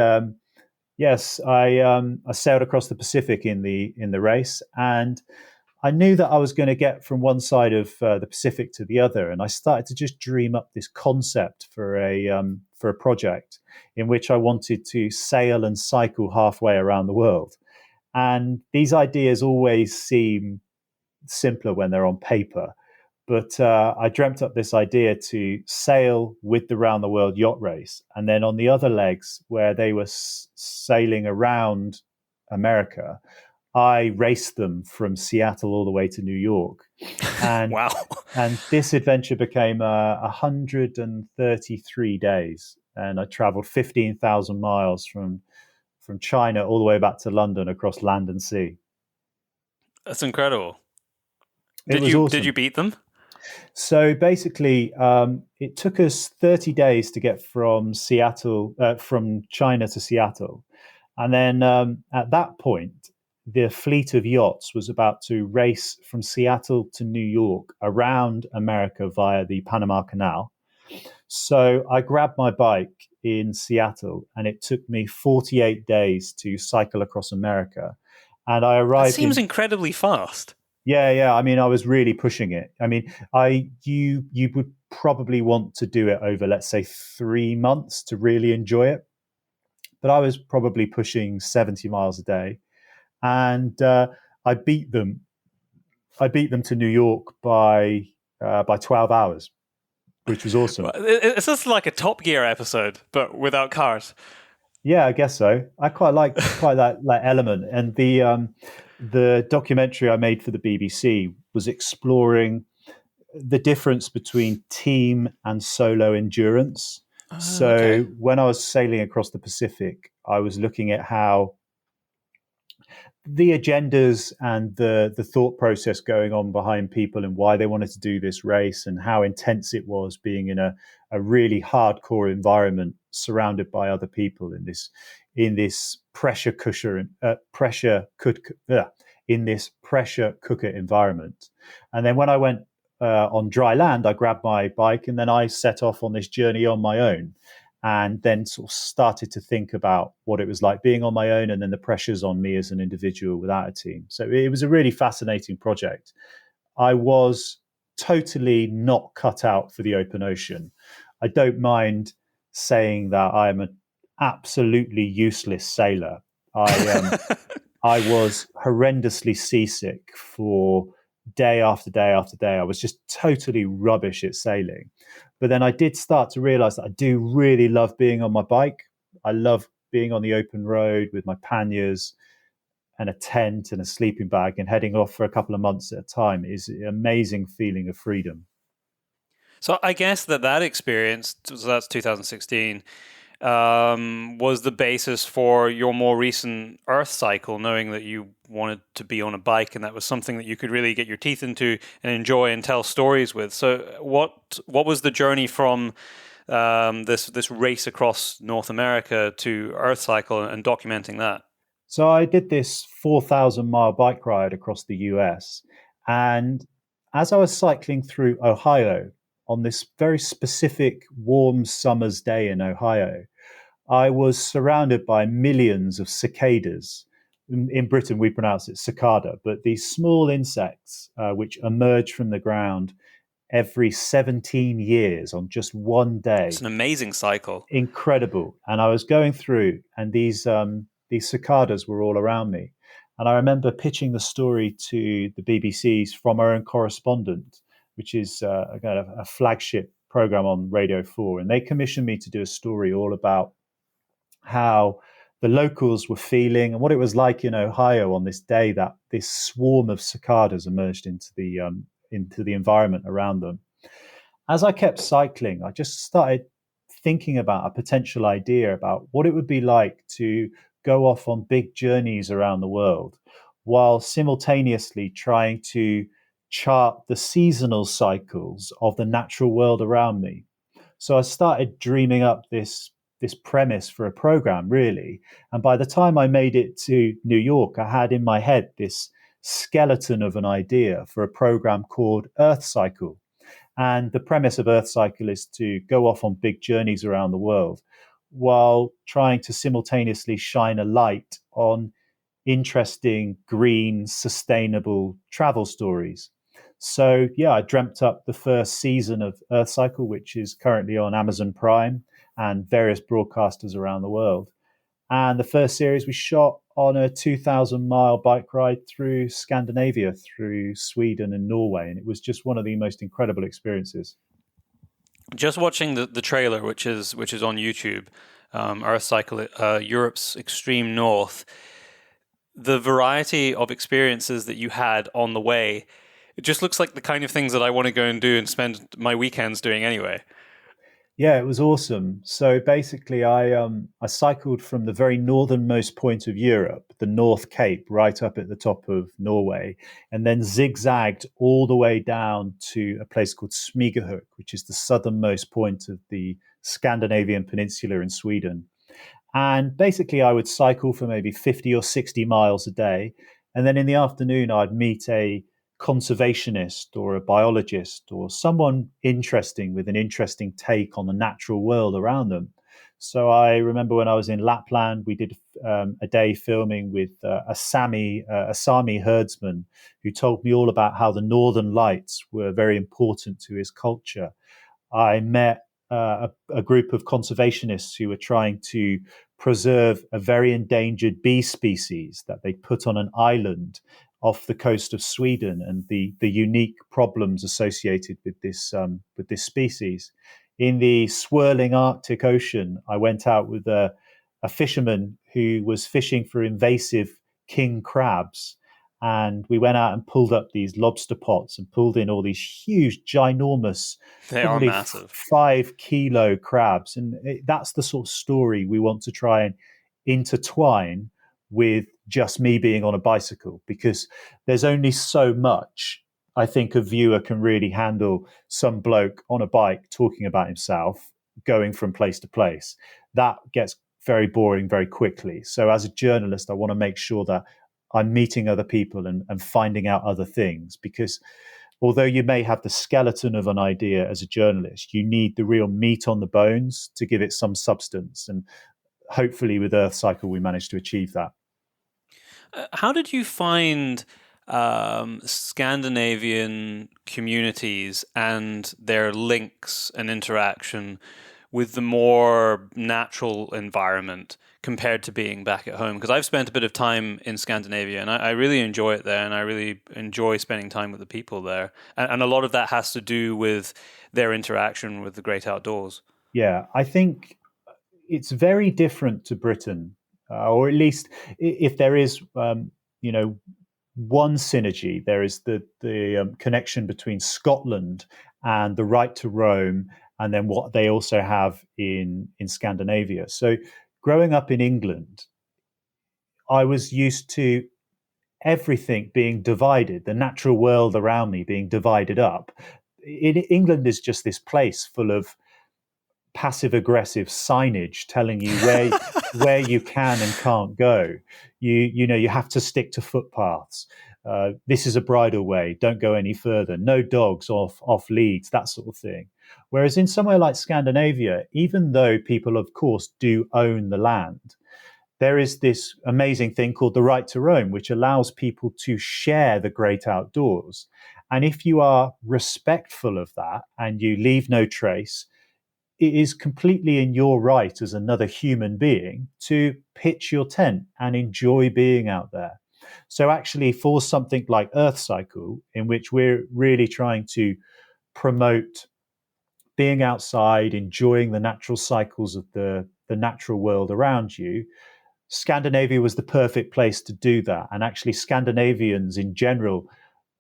yes, I sailed across the Pacific in the race, and I knew that I was going to get from one side of the Pacific to the other, and I started to just dream up this concept for a project in which I wanted to sail and cycle halfway around the world. And these ideas always seem simpler when they're on paper. But I dreamt up this idea to sail with the Round the World Yacht Race. And then on the other legs, where they were sailing around America, I raced them from Seattle all the way to New York. And, wow. and this adventure became 133 days. And I traveled 15,000 miles from China all the way back to London across land and sea. That's incredible. It was awesome. Did you beat them? So basically, it took us 30 days to get from China to Seattle. And then at that point, the fleet of yachts was about to race from Seattle to New York around America via the Panama Canal. So I grabbed my bike in Seattle, and it took me 48 days to cycle across America. And I arrived. That seems incredibly fast. Yeah. I mean, I was really pushing it. I mean, you would probably want to do it over, let's say, 3 months to really enjoy it. But I was probably pushing 70 miles a day, and I beat them. I beat them to New York by 12 hours, which was awesome. It's just like a Top Gear episode, but without cars. Yeah, I guess so. I quite like that element, and the documentary I made for the BBC was exploring the difference between team and solo endurance. So when I was sailing across the Pacific, I was looking at how the agendas and the thought process going on behind people and why they wanted to do this race and how intense it was being in a really hardcore environment surrounded by other people in this pressure cooker environment. And then when I went on dry land, I grabbed my bike and then I set off on this journey on my own, and then sort of started to think about what it was like being on my own and then the pressures on me as an individual without a team. So it was a really fascinating project. I was totally not cut out for the open ocean. I don't mind saying that I am an absolutely useless sailor. I was horrendously seasick for day after day after day. I was just totally rubbish at sailing. But then I did start to realize that I do really love being on my bike. I love being on the open road with my panniers and a tent and a sleeping bag and heading off for a couple of months at a time is an amazing feeling of freedom. So I guess that experience, so that's 2016, was the basis for your more recent Earth cycle, knowing that you wanted to be on a bike and that was something that you could really get your teeth into and enjoy and tell stories with. So what was the journey from this race across North America to Earth cycle and documenting that? So I did this 4,000-mile bike ride across the US. And as I was cycling through Ohio on this very specific warm summer's day in Ohio, I was surrounded by millions of cicadas. In Britain, we pronounce it cicada, but these small insects which emerge from the ground every 17 years on just one day. It's an amazing cycle. Incredible. And I was going through, and these cicadas were all around me. And I remember pitching the story to the BBC's From Our Own Correspondent, which is a flagship program on Radio 4. And they commissioned me to do a story all about how the locals were feeling and what it was like in Ohio on this day that this swarm of cicadas emerged into the environment around them. As I kept cycling, I just started thinking about a potential idea about what it would be like to go off on big journeys around the world while simultaneously trying to chart the seasonal cycles of the natural world around me. So I started dreaming up this premise for a program, really. And by the time I made it to New York, I had in my head this skeleton of an idea for a program called Earth Cycle. And the premise of Earth Cycle is to go off on big journeys around the world while trying to simultaneously shine a light on interesting, green, sustainable travel stories. So, yeah, I dreamt up the first season of Earth Cycle, which is currently on Amazon Prime and various broadcasters around the world. And the first series we shot on a 2,000-mile bike ride through Scandinavia, through Sweden and Norway. And it was just one of the most incredible experiences. Just watching the trailer, which is on YouTube, Earth Cycle, Europe's Extreme North, the variety of experiences that you had on the way, it just looks like the kind of things that I want to go and do and spend my weekends doing anyway. Yeah, it was awesome. So basically, I cycled from the very northernmost point of Europe, the North Cape, right up at the top of Norway, and then zigzagged all the way down to a place called Smygehuk, which is the southernmost point of the Scandinavian peninsula in Sweden. And basically, I would cycle for maybe 50 or 60 miles a day. And then in the afternoon, I'd meet a conservationist or a biologist or someone interesting with an interesting take on the natural world around them. So I remember when I was in Lapland, we did a day filming with a Sami herdsman who told me all about how the Northern Lights were very important to his culture. I met a group of conservationists who were trying to preserve a very endangered bee species that they put on an island off the coast of Sweden, and the unique problems associated with this species. In the swirling Arctic Ocean, I went out with a fisherman who was fishing for invasive king crabs. And we went out and pulled up these lobster pots and pulled in all these huge, ginormous, They are probably massive. 5 kilo crabs. And that's the sort of story we want to try and intertwine with just me being on a bicycle, because there's only so much I think a viewer can really handle some bloke on a bike talking about himself, going from place to place. That gets very boring very quickly. So as a journalist, I want to make sure that I'm meeting other people and finding out other things, because although you may have the skeleton of an idea as a journalist, you need the real meat on the bones to give it some substance. And hopefully with Earth Cycle, we managed to achieve that. How did you find Scandinavian communities and their links and interaction with the more natural environment compared to being back at home? Because I've spent a bit of time in Scandinavia, and I really enjoy it there, and I really enjoy spending time with the people there. And a lot of that has to do with their interaction with the great outdoors. Yeah, I think it's very different to Britain, or at least if there is, you know, one synergy, there is the connection between Scotland and the right to roam, and then what they also have in Scandinavia. So, growing up in England, I was used to everything being divided, the natural world around me being divided up. England is just this place full of passive aggressive signage telling you where you can and can't go. You have to stick to footpaths. This is a bridle way. Don't go any further. No dogs off leads. That sort of thing. Whereas in somewhere like Scandinavia, even though people, of course, do own the land, there is this amazing thing called the right to roam, which allows people to share the great outdoors. And if you are respectful of that and you leave no trace, it is completely in your right as another human being to pitch your tent and enjoy being out there. So, actually, for something like Earth Cycle, in which we're really trying to promote being outside, enjoying the natural cycles of the natural world around you, Scandinavia was the perfect place to do that. And actually, Scandinavians in general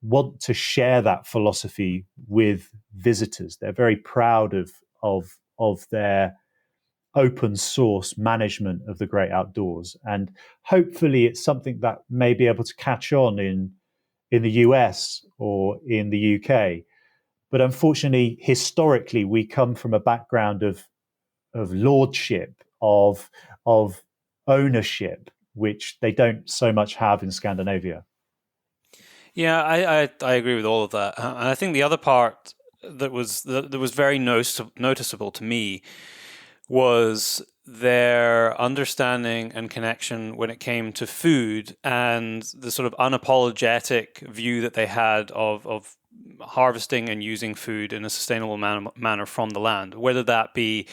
want to share that philosophy with visitors. They're very proud of their open source management of the great outdoors. And hopefully it's something that may be able to catch on in the US or in the UK. But unfortunately, historically, we come from a background of lordship, of ownership, which they don't so much have in Scandinavia. Yeah, I agree with all of that. And I think the other part that was very noticeable to me was their understanding and connection when it came to food and the sort of unapologetic view that they had of harvesting and using food in a sustainable manner from the land, whether that be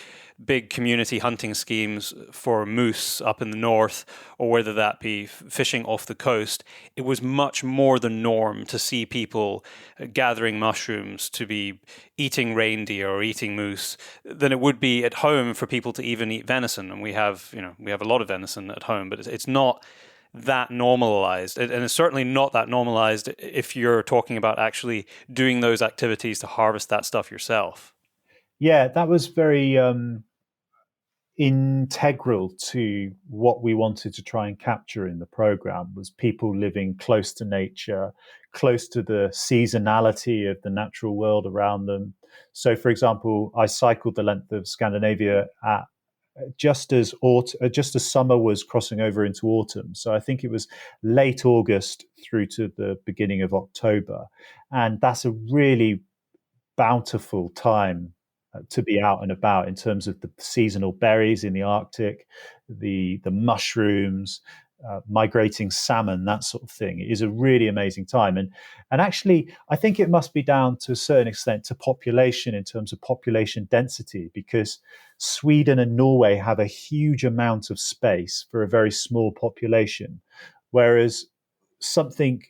big community hunting schemes for moose up in the north, or whether that be fishing off the coast. It was much more the norm to see people gathering mushrooms, to be eating reindeer or eating moose, than it would be at home for people to even eat venison. And we have a lot of venison at home, but it's not that normalized, and it's certainly not that normalized if you're talking about actually doing those activities to harvest that stuff yourself. Yeah, that was very integral to what we wanted to try and capture in the program, was people living close to nature, close to the seasonality of the natural world around them. So, for example, I cycled the length of Scandinavia at just as summer was crossing over into autumn. So I think it was late August through to the beginning of October, and that's a really bountiful time to be out and about in terms of the seasonal berries in the Arctic, the mushrooms, migrating salmon, that sort of thing. It is a really amazing time, and actually, I think it must be down to a certain extent to population in terms of population density, because Sweden and Norway have a huge amount of space for a very small population, whereas something.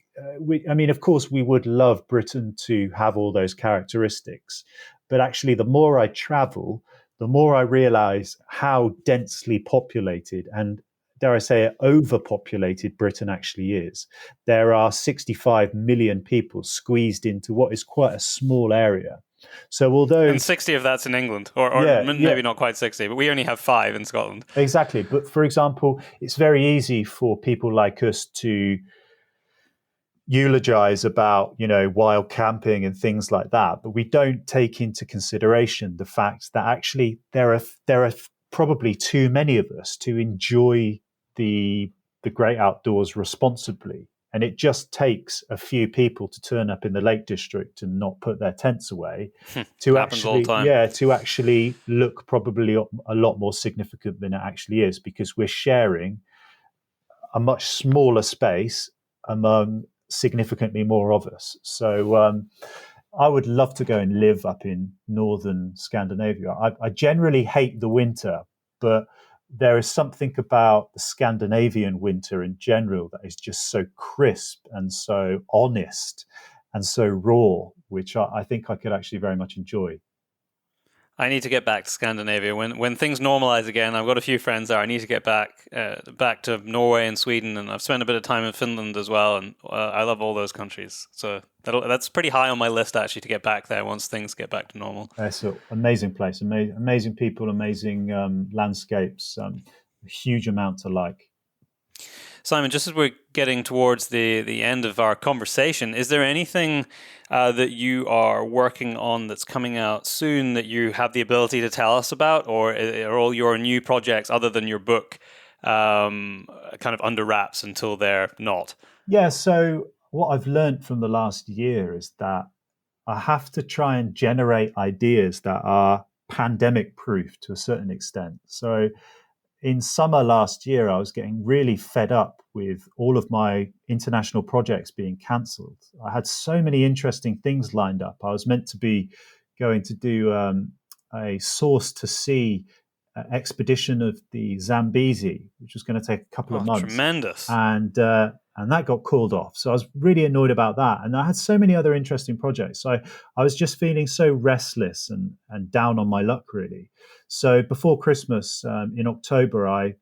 I mean, of course, we would love Britain to have all those characteristics, but actually, the more I travel, the more I realize how densely populated and, dare I say it, overpopulated Britain actually is. There are 65 million people squeezed into what is quite a small area. So although... And 60 of that's in England, or maybe not quite 60, but we only have 5 in Scotland. Exactly. But for example, it's very easy for people like us to eulogize about, wild camping and things like that, but we don't take into consideration the fact that actually there are probably too many of us to enjoy the great outdoors responsibly, and it just takes a few people to turn up in the Lake District and not put their tents away to actually look probably a lot more significant than it actually is, because we're sharing a much smaller space among significantly more of us. So I would love to go and live up in northern Scandinavia. I generally hate the winter, but there is something about the Scandinavian winter in general that is just so crisp and so honest and so raw, which I think I could actually very much enjoy. I need to get back to Scandinavia when things normalize again. I've got a few friends there. I need to get back to Norway and Sweden, and I've spent a bit of time in Finland as well. And I love all those countries. So that's pretty high on my list actually to get back there once things get back to normal. It's an amazing place, amazing people, amazing landscapes, a huge amount to like. Simon, just as we're getting towards the end of our conversation, is there anything that you are working on that's coming out soon that you have the ability to tell us about, or are all your new projects, other than your book, kind of under wraps until they're not? Yeah, so what I've learned from the last year is that I have to try and generate ideas that are pandemic proof to a certain extent. So in summer last year, I was getting really fed up with all of my international projects being cancelled. I had so many interesting things lined up. I was meant to be going to do a source to sea expedition of the Zambezi, which was going to take a couple of months. Tremendous. And that got called off. So I was really annoyed about that. And I had so many other interesting projects. So I was just feeling so restless and down on my luck, really. So before Christmas, in October, I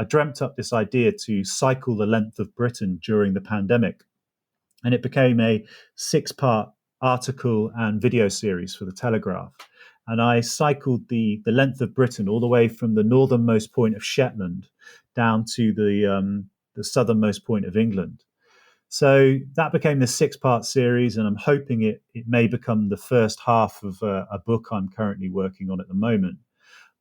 dreamt up this idea to cycle the length of Britain during the pandemic. And it became a 6-part article and video series for the Telegraph. And I cycled the length of Britain all the way from the northernmost point of Shetland down to the southernmost point of England. So that became the 6-part series, and I'm hoping it may become the first half of a book I'm currently working on at the moment.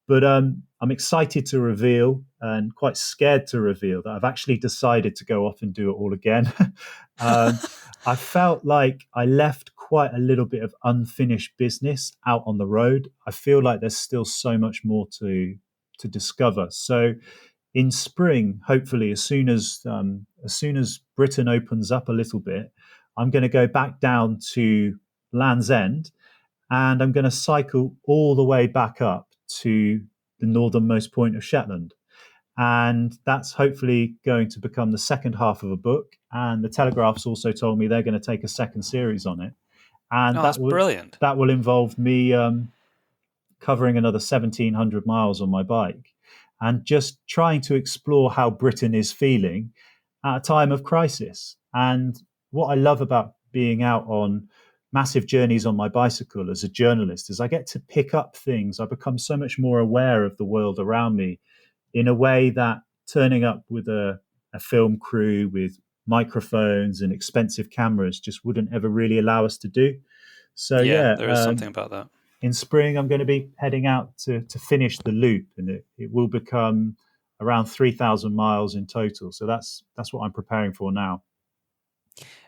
But I'm excited to reveal, and quite scared to reveal, that I've actually decided to go off and do it all again. I felt like I left quite a little bit of unfinished business out on the road. I feel like there's still so much more to discover. So in spring, hopefully, as soon as Britain opens up a little bit, I'm going to go back down to Land's End, and I'm going to cycle all the way back up to the northernmost point of Shetland. And that's hopefully going to become the second half of a book. And the Telegraph's also told me they're going to take a second series on it. And that's brilliant. That will involve me covering another 1,700 miles on my bike and just trying to explore how Britain is feeling at a time of crisis. And what I love about being out on massive journeys on my bicycle as a journalist is I get to pick up things. I become so much more aware of the world around me in a way that turning up with a film crew with microphones and expensive cameras just wouldn't ever really allow us to do. So there is something about that. In spring, I'm going to be heading out to finish the loop, and it will become around 3,000 miles in total. So that's what I'm preparing for now.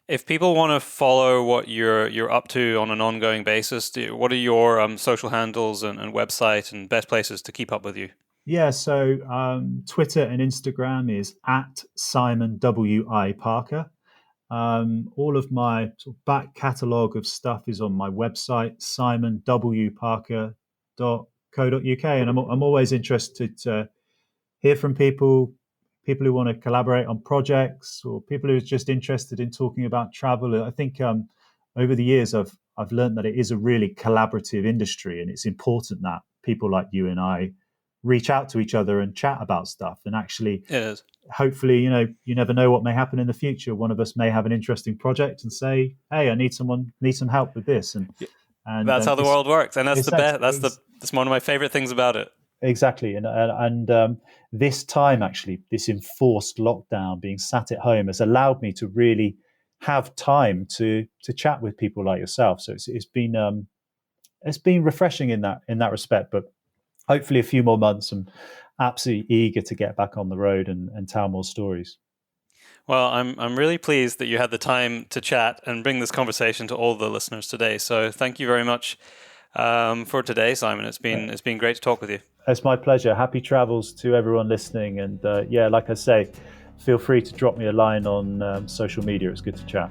If people want to follow what you're up to on an ongoing basis, what are your social handles and website and best places to keep up with you? Yeah, so Twitter and Instagram is at Simon W.I. Parker. All of my sort of back catalogue of stuff is on my website, simonwparker.co.uk. And I'm always interested to hear from people who want to collaborate on projects, or people who are just interested in talking about travel. I think over the years, I've learned that it is a really collaborative industry, and it's important that people like you and I reach out to each other and chat about stuff. And actually, it is. Hopefully, you never know what may happen in the future. One of us may have an interesting project and say, "Hey, I need some help with this." And that's how the world works, and that's the best. That's one of my favorite things about it. Exactly, and this time, actually, this enforced lockdown, being sat at home, has allowed me to really have time to chat with people like yourself. So it's been refreshing in that respect. But hopefully, a few more months. I'm absolutely eager to get back on the road and tell more stories. Well, I'm really pleased that you had the time to chat and bring this conversation to all the listeners today. So thank you very much for today, Simon. It's been great to talk with you. It's my pleasure. Happy travels to everyone listening. And like I say, feel free to drop me a line on social media. It's good to chat.